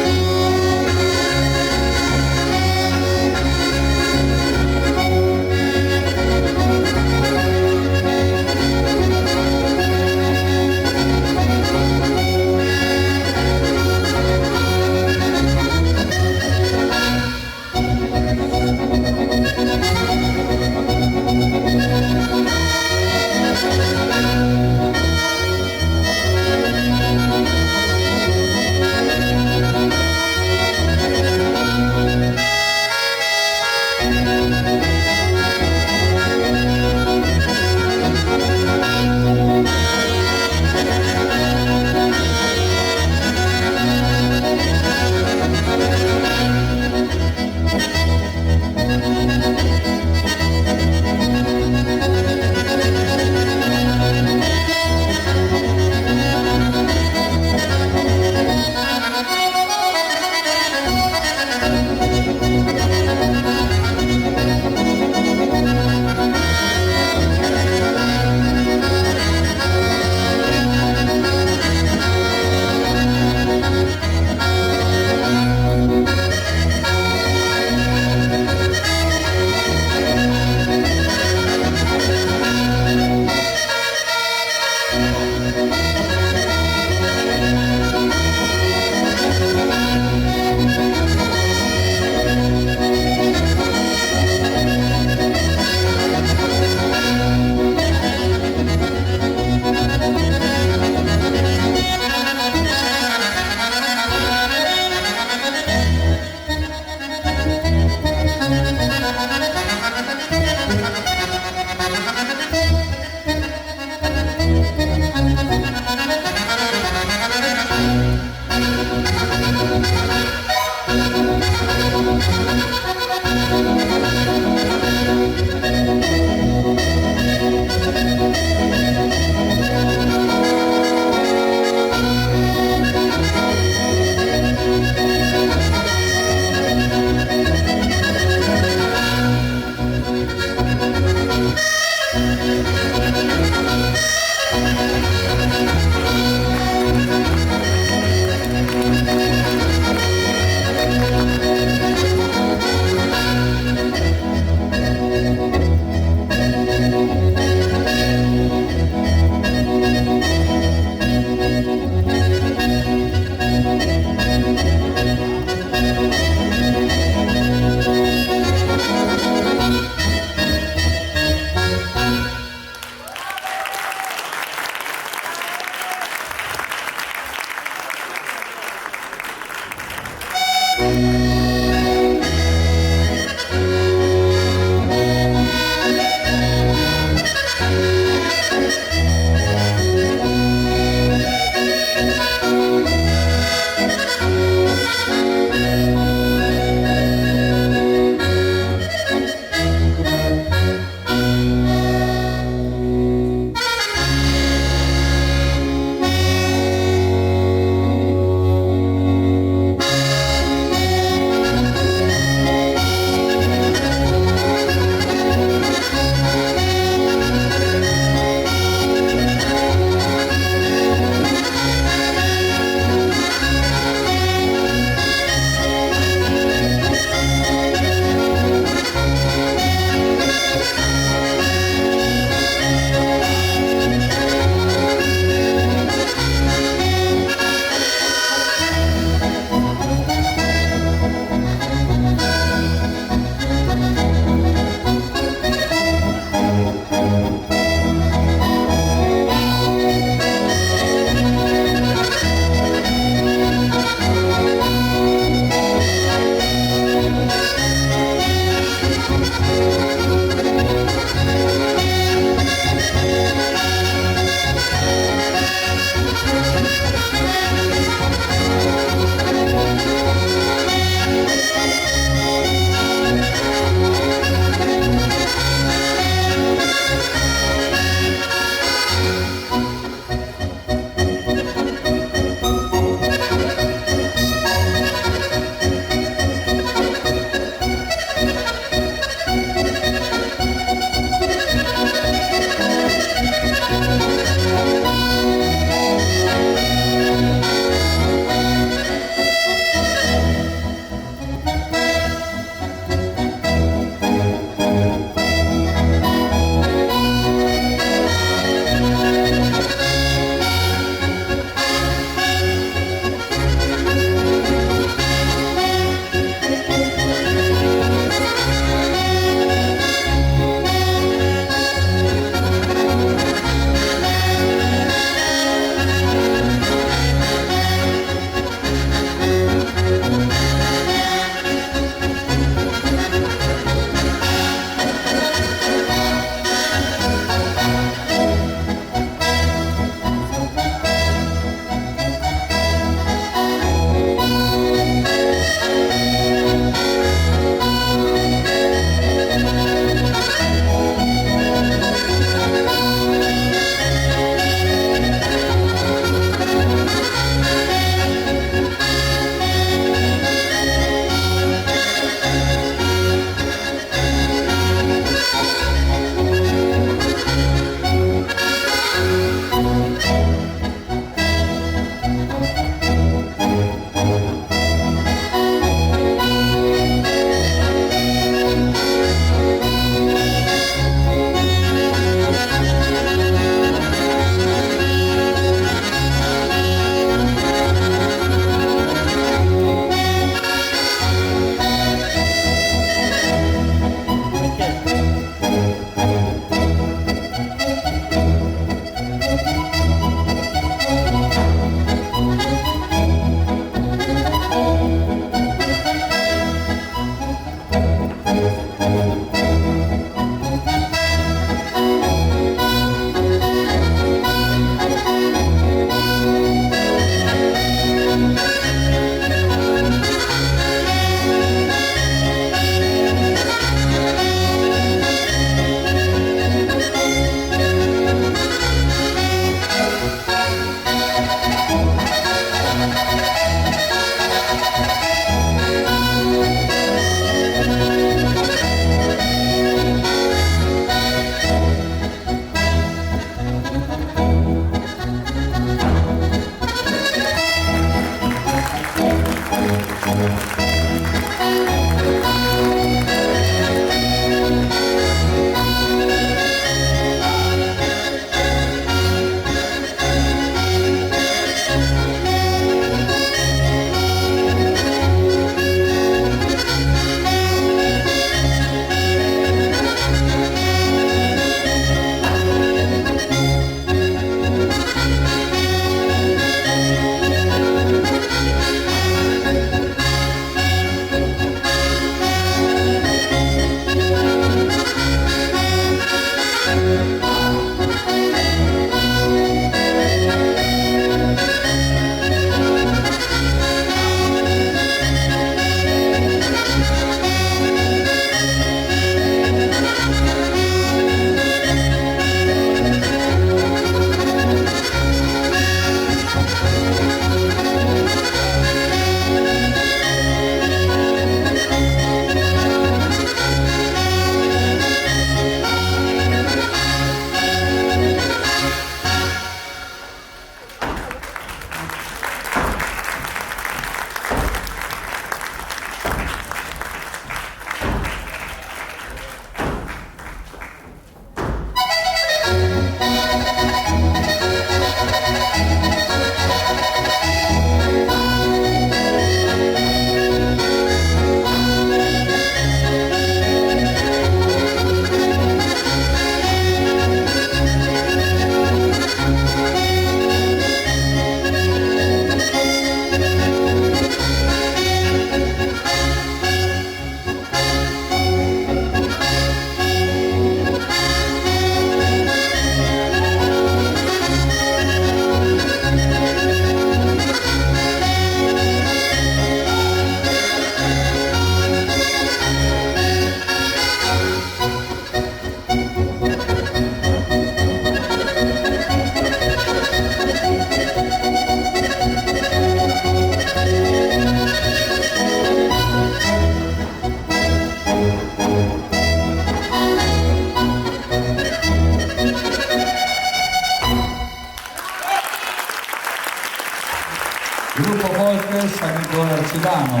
Gruppo folk San Nicola Arcidano,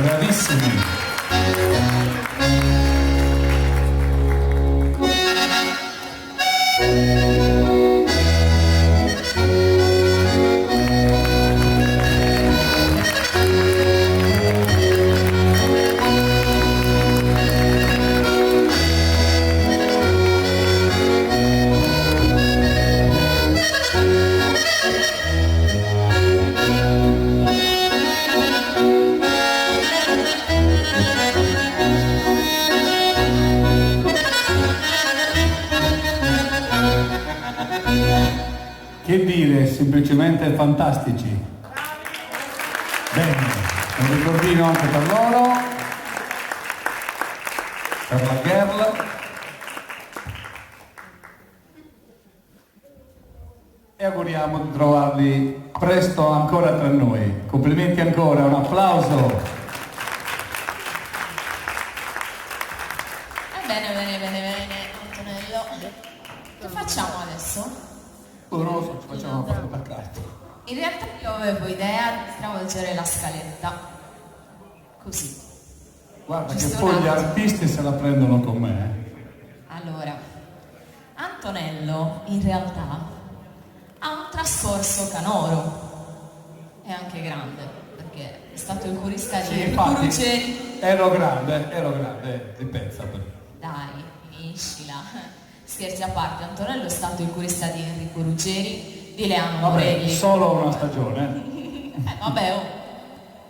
bravissimi. Che dire, semplicemente fantastici. Bene, un ricordino anche per loro, per la girl. E auguriamo di trovarli presto ancora tra noi. Complimenti ancora, un applauso. Bene, Antonello. Che facciamo adesso? Non lo so, ci facciamo una partita a carta. In realtà io avevo idea di stravolgere la scaletta. Così. Guarda che Giusto poi un gli attimo. artisti se la prendono con me. Allora, Antonello in realtà ha un trascorso canoro. È anche grande, perché è stato il corista di Sì, Enrico infatti, Ruggeri. ero grande, di pezza. Dai, finiscila. Scherzi a parte, Antonello è stato il corista di Enrico Ruggeri, di Leano Vabbè, Morelli. solo una stagione. Vabbè,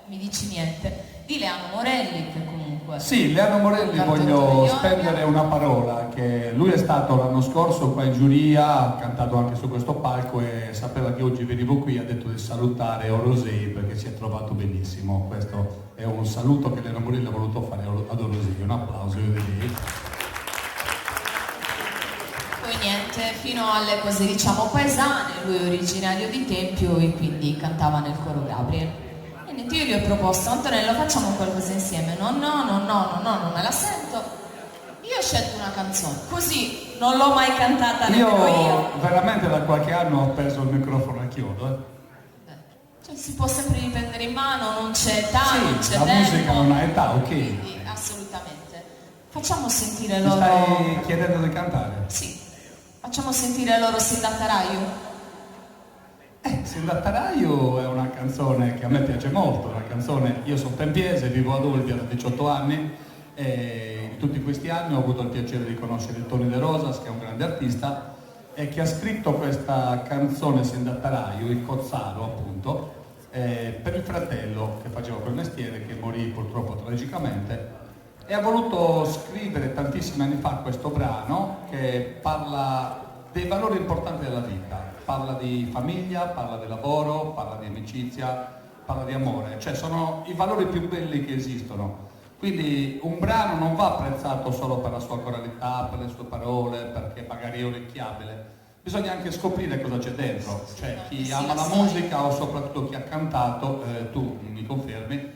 mi dici niente. Di Leano Morelli, che comunque... Sì, Leano Morelli voglio spendere una parola, che lui è stato l'anno scorso qua in giuria, ha cantato anche su questo palco e sapeva che oggi venivo qui, ha detto di salutare Orosei perché si è trovato benissimo. Questo è un saluto che Leano Morelli ha voluto fare ad Orosei, un applauso io direi. Poi niente, fino alle cose diciamo paesane, lui è originario di Tempio e quindi cantava nel coro Gabriel. E niente, io gli ho proposto, Antonello facciamo qualcosa insieme, no, non me la sento. Io ho scelto una canzone, così non l'ho mai cantata nemmeno io. Io veramente da qualche anno ho perso il microfono a chiodo. Cioè si può sempre riprendere in mano, non c'è età, non c'è la tempo. musica non ha età, ok. Quindi, assolutamente. Facciamo sentire Mi loro... stai chiedendo di cantare? Sì. Facciamo sentire loro Sindattaraio. Sindattaraio è una canzone che a me piace molto, una canzone, io sono tempiese, vivo ad Olbia da 18 anni e in tutti questi anni ho avuto il piacere di conoscere Tony De Rosas, che è un grande artista e che ha scritto questa canzone Sindattaraio, il Cozzaro appunto, per il fratello che faceva quel mestiere, che morì purtroppo tragicamente. E ha voluto scrivere tantissimi anni fa questo brano che parla dei valori importanti della vita, parla di famiglia, parla di lavoro, parla di amicizia, parla di amore, cioè sono i valori più belli che esistono. Quindi un brano non va apprezzato solo per la sua coralità, per le sue parole, perché magari è orecchiabile, bisogna anche scoprire cosa c'è dentro, cioè chi ama la musica o soprattutto chi ha cantato, tu mi confermi,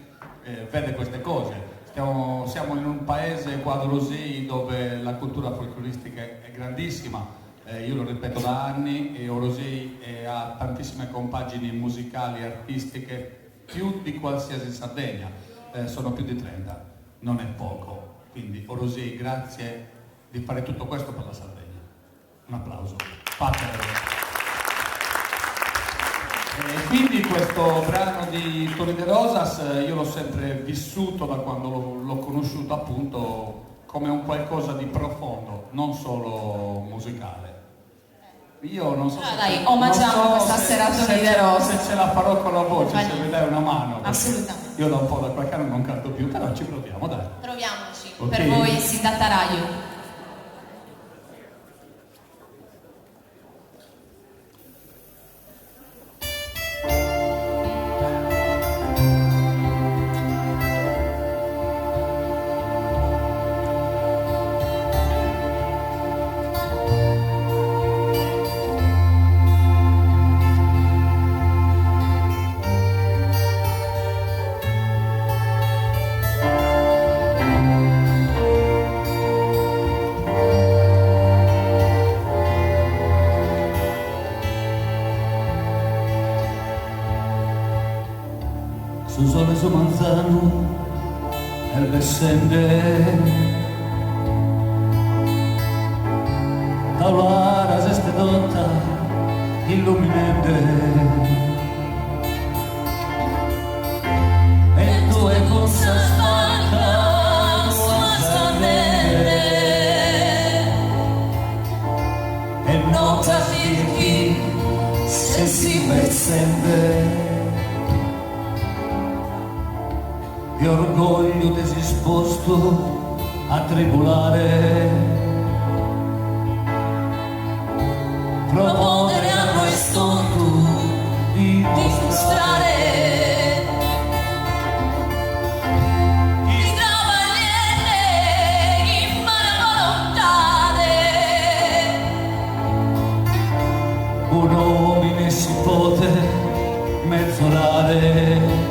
vede queste cose. Siamo in un paese qua ad Orosei dove la cultura folcloristica è grandissima, io lo ripeto da anni, e Orosei ha tantissime compagini musicali, artistiche, più di qualsiasi Sardegna, sono più di 30, non è poco. Quindi Orosei, grazie di fare tutto questo per la Sardegna. Un applauso. Fatelo. E quindi questo brano di Tony De Rosas io l'ho sempre vissuto da quando l'ho conosciuto appunto come un qualcosa di profondo, non solo musicale. Io non so dai, omaggiamo questa sera Tony De Rosas. se ce la farò con la voce, se mi dai una mano. Assolutamente. Io da un po' da qualche anno non canto più, però ci proviamo, dai. Proviamoci. Ok. Per voi Sindattaraio. su sole su manzano el descende taulara se dotta illuminante e tu è cosa smanca e non t'affichi se si presente di orgoglio disposto a tribulare, proporre a noi stonto di dimostrare i cavaliere in mano volontade, un uomine si pote mezzolare.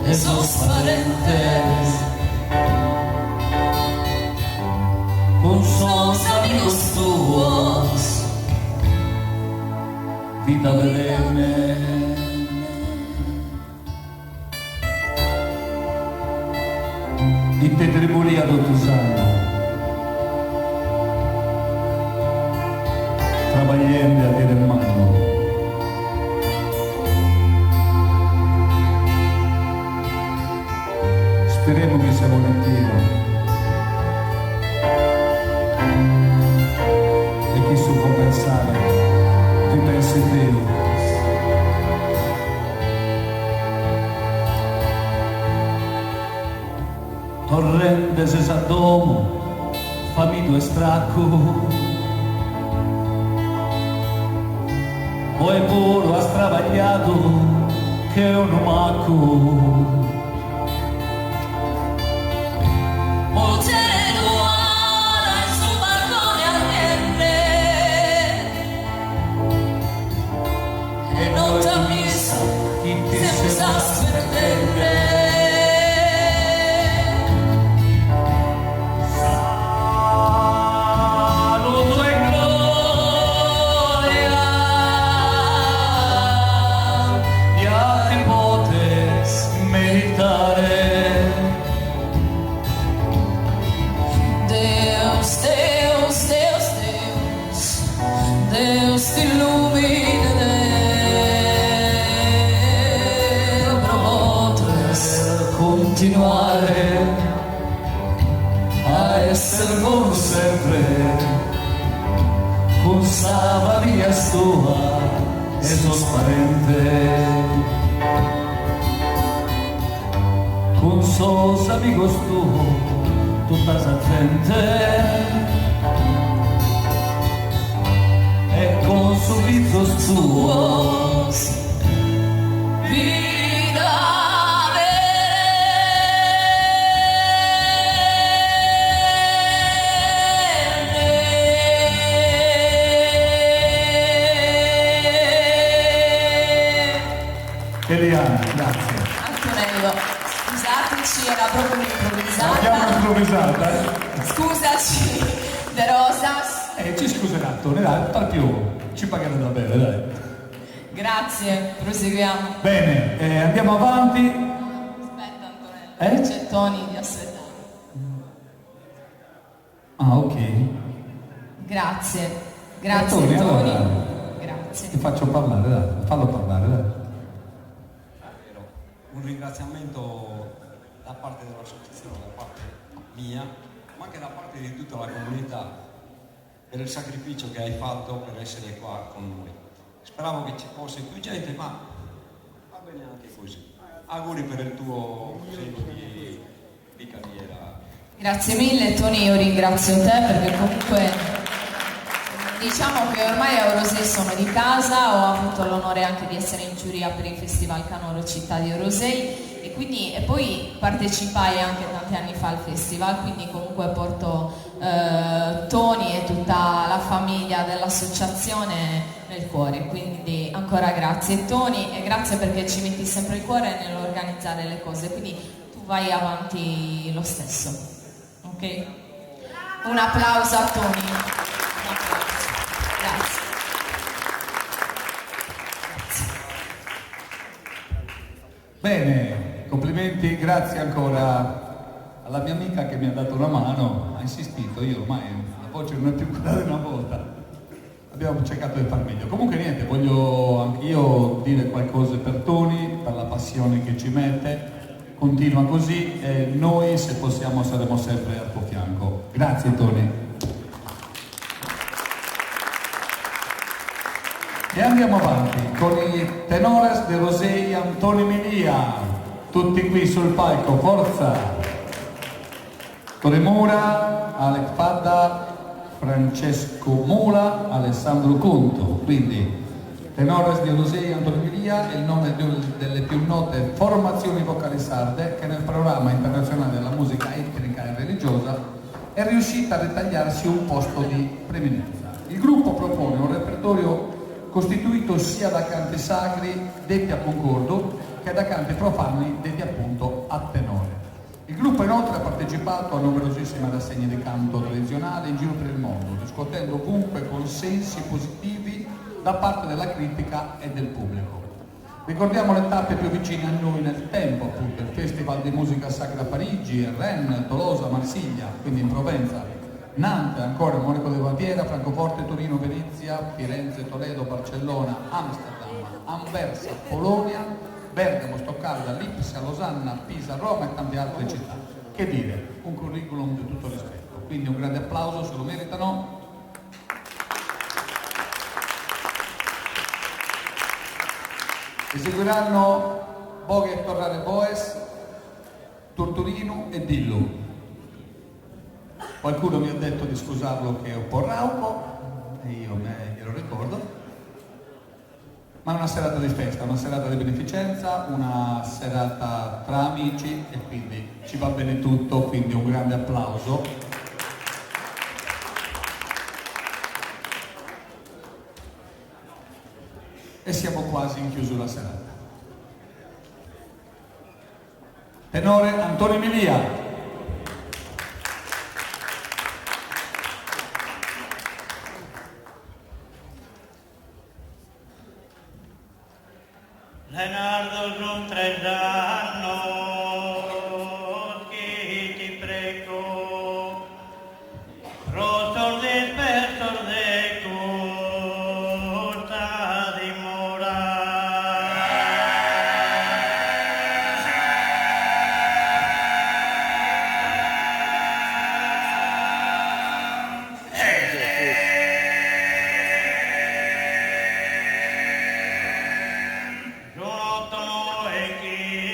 Esos parentes con sus amigos tuyos, vida perenne. Y te tribulía de tus años, trabajando a dire in mano. Speriamo che sia volentieri e chi si può pensare ti pensi Dio. Torrente se sa domo famito e stracco o è puro ha stravagliato che è un macco. Continuare a essere con sempre con Savaria sua e sos parente con sos amigos tutta esa gente e con sus rizos tuos Eliana, grazie. Antonello, scusateci, era proprio un'improvvisata. L'abbiamo improvvisata, Scusaci, De Rosas. Ci scuserà, Antonio, dai, tal più, ci pagherà da bene, dai. Grazie, proseguiamo. Bene, andiamo avanti. Aspetta Antonello, c'è Tony di aspettare. Ah, ok. Grazie, Tony. Allora, grazie. ti faccio parlare, dai, fallo parlare, dai. Un ringraziamento da parte dell'associazione, da parte mia, ma anche da parte di tutta la comunità per il sacrificio che hai fatto per essere qua con noi. Speravo che ci fosse più gente, ma va bene anche così. Auguri per il tuo segno di carriera Grazie mille Tony, io ringrazio te perché comunque diciamo che ormai a Orosei sono di casa, ho avuto l'onore anche di essere in giuria per il Festival Canoro Città di Orosei e poi partecipai anche tanti anni fa al festival, quindi comunque porto Tony e tutta la famiglia dell'associazione nel cuore, quindi ancora grazie Tony e grazie perché ci metti sempre il cuore nell'organizzare le cose, quindi tu vai avanti lo stesso, ok? Un applauso a Tony. Grazie. Bene, complimenti, grazie ancora alla mia amica che mi ha dato una mano, ha insistito, io ormai la voce non è più quella di una volta, abbiamo cercato di far meglio. Comunque niente, voglio anch'io dire qualcosa per Tony, per la passione che ci mette, continua così e noi se possiamo saremo sempre al tuo fianco. Grazie Tony. E andiamo avanti con i tenores de Orosei Antoni Milia, tutti qui sul palco, forza! Tore Mura, Alec Fadda, Francesco Mula, Alessandro Conto, quindi tenores di Orosei Antoni Milia è il nome delle più note formazioni vocali sarde che nel panorama internazionale della musica etnica e religiosa è riuscita a ritagliarsi un posto di preminenza. Il gruppo propone un repertorio costituito sia da canti sacri detti a concordo che da canti profani detti appunto a tenore. Il gruppo inoltre ha partecipato a numerosissime rassegne di canto tradizionale in giro per il mondo, riscuotendo ovunque consensi positivi da parte della critica e del pubblico. Ricordiamo le tappe più vicine a noi nel tempo, appunto il Festival di Musica Sacra a Parigi, Rennes, Tolosa, Marsiglia, quindi in Provenza, Nantes, ancora Monaco de Baviera, Francoforte, Torino, Venezia, Firenze, Toledo, Barcellona, Amsterdam, Anversa, Polonia, Bergamo, Stoccarda, Lipsia, Losanna, Pisa, Roma e tante altre città. Che dire, un curriculum di tutto rispetto. Quindi un grande applauso, se lo meritano. Eseguiranno Boghe e Torrare Boes, Torturino e Dillo. Qualcuno mi ha detto di scusarlo che è un po' rauco, e io glielo ricordo, ma è una serata di festa, una serata di beneficenza, una serata tra amici e quindi ci va bene tutto, quindi un grande applauso. E siamo quasi in chiusura serata. Tenore Antoni Milia. Leonardo non trezano che ti prego pro sorde per sorde costa dimora Giunottono e chi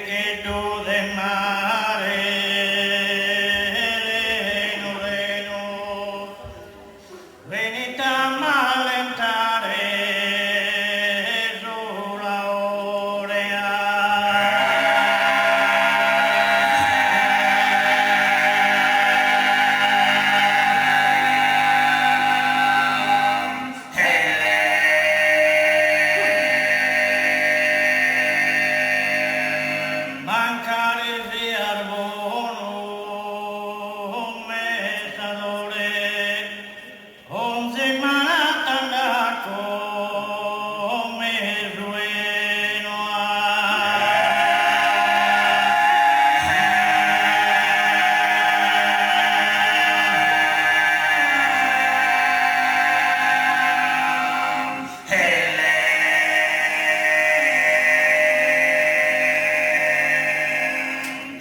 che tu del mare, reno, venite a mallentare sulla orea. Mancare di arbono, mesadore, onzi manatanaco, mesueno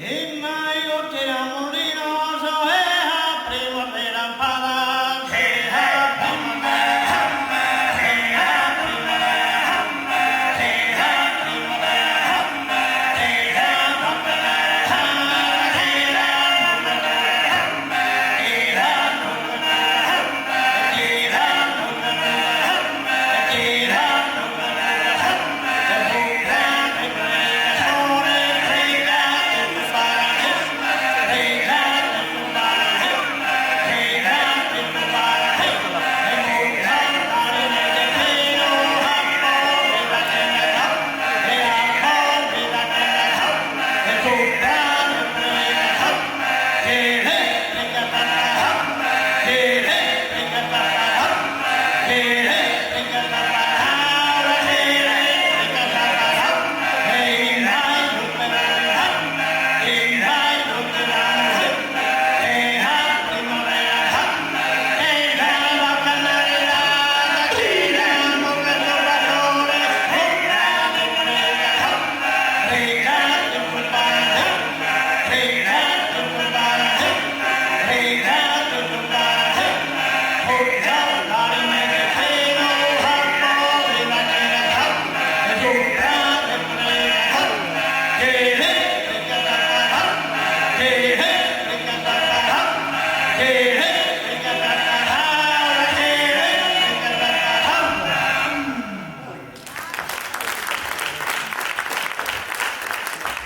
in maio tiriamo rinoso e a primavera impada, e a primavera, e a primavera, e a primavera, e a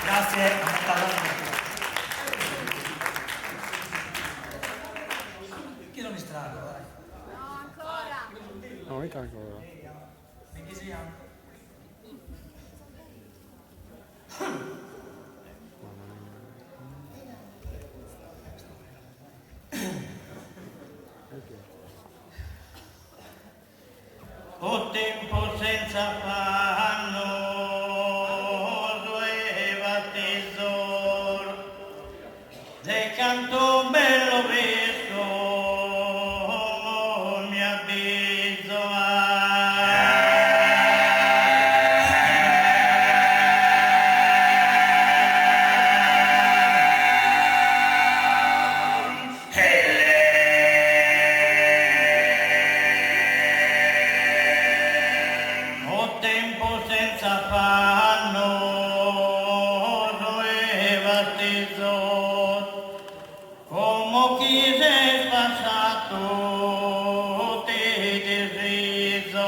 Grazie. Chi non mi strago, dai. No, ancora. No, mica ancora. Perché sia? O tempo senza fanno sueva tesor de canto un bello visto mi avviso o tempo senza fanno sueva tesor come chi si è passato ti desiso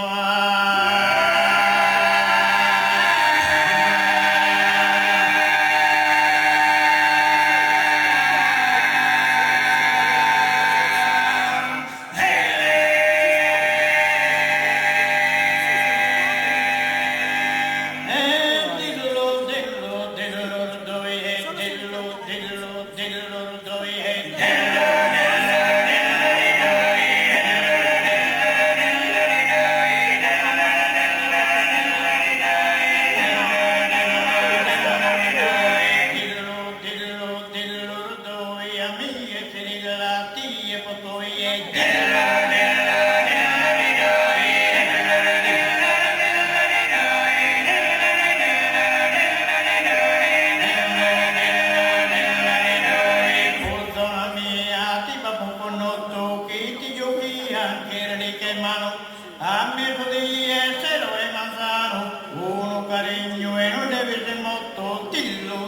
dillo dillo dillo dove è dillo dillo dillo dove è dillo dillo dillo dove a me e per la tia poi è a me podía ser o manzano, uno cariño e non deve ser molto, dillo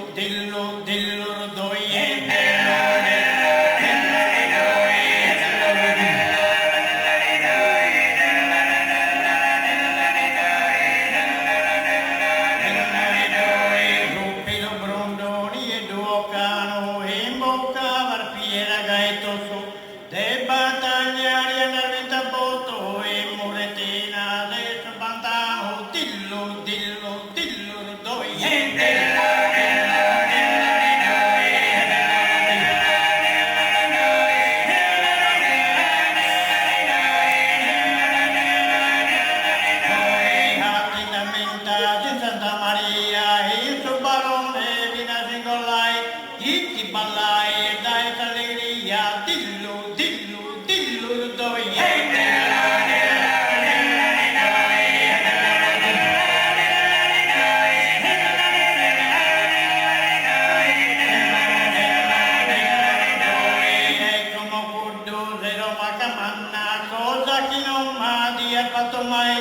trovato mai.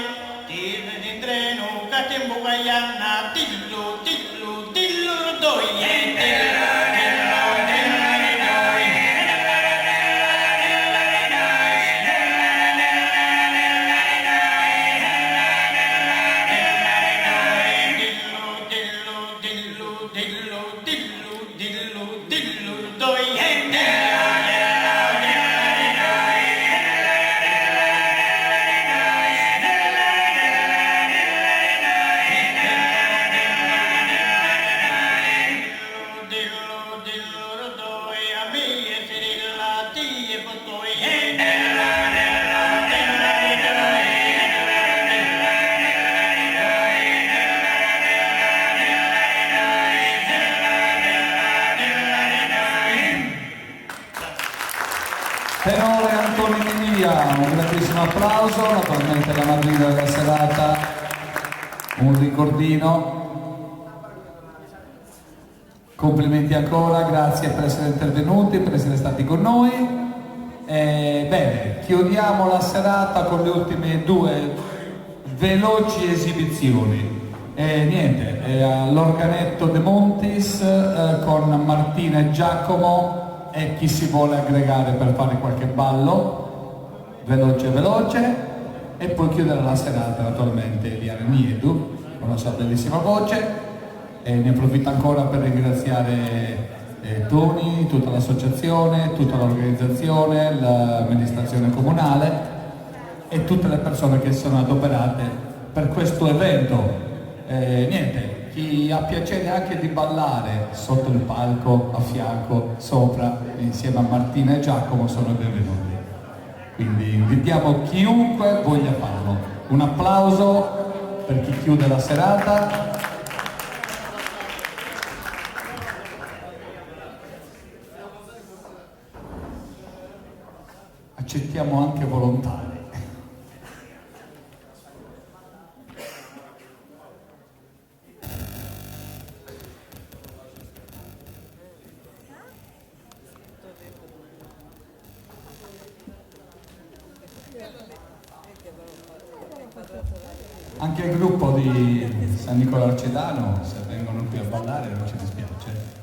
Tira di treno, catembo guaiana, dillo, dillo, dillo, doie. Tenore Antonio Miglia, un grandissimo applauso, naturalmente la madrina della serata, un ricordino. Complimenti ancora, grazie per essere intervenuti, per essere stati con noi. Bene, chiudiamo la serata con le ultime due veloci esibizioni. Niente, all'organetto De Montis con Martina e Giacomo e chi si vuole aggregare per fare qualche ballo veloce veloce, e poi chiudere la serata naturalmente Eliane Niedu con la sua bellissima voce. E ne approfitto ancora per ringraziare Toni, tutta l'associazione, tutta l'organizzazione, l'amministrazione comunale e tutte le persone che sono adoperate per questo evento. Niente, chi ha piacere anche di ballare sotto il palco, a fianco, sopra, insieme a Martina e Giacomo sono benvenuti. Quindi invitiamo chiunque voglia farlo. Un applauso per chi chiude la serata. Accettiamo anche volontari. Anche il gruppo di San Nicola Arcedano, se vengono qui a ballare non ci dispiace.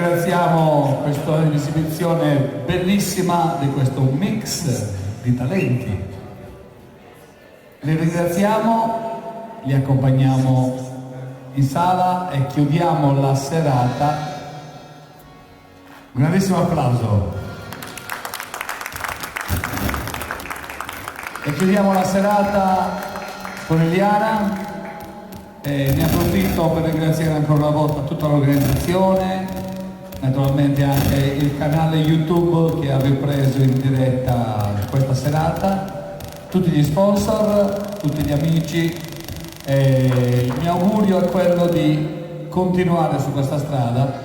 ringraziamo questa esibizione bellissima di questo mix di talenti. Li ringraziamo, li accompagniamo in sala e chiudiamo la serata. Un grandissimo applauso. E chiudiamo la serata con Eliana. Ne approfitto per ringraziare ancora una volta tutta l'organizzazione, naturalmente anche il canale YouTube che ha ripreso in diretta questa serata, tutti gli sponsor, tutti gli amici. Il mio augurio è quello di continuare su questa strada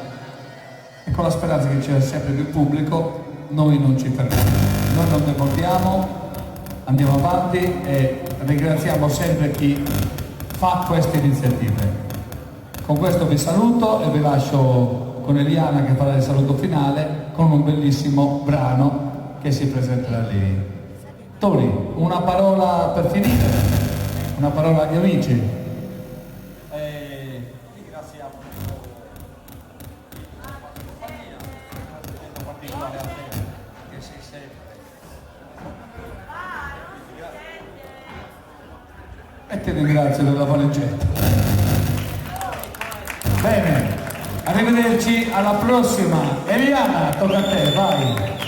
e con la speranza che ci sia sempre più pubblico. Noi non ci fermiamo, noi non demordiamo, andiamo avanti e ringraziamo sempre chi fa queste iniziative. Con questo vi saluto e vi lascio con Eliana che farà il saluto finale con un bellissimo brano che si presenterà lì. Tony, una parola per finire, una parola agli amici. Ringraziamo la compagnia, in particolare a te, che sei sempre. E ti ringrazio della valigetta. Bene, arrivederci alla prossima. Eliana, tocca a te, vai.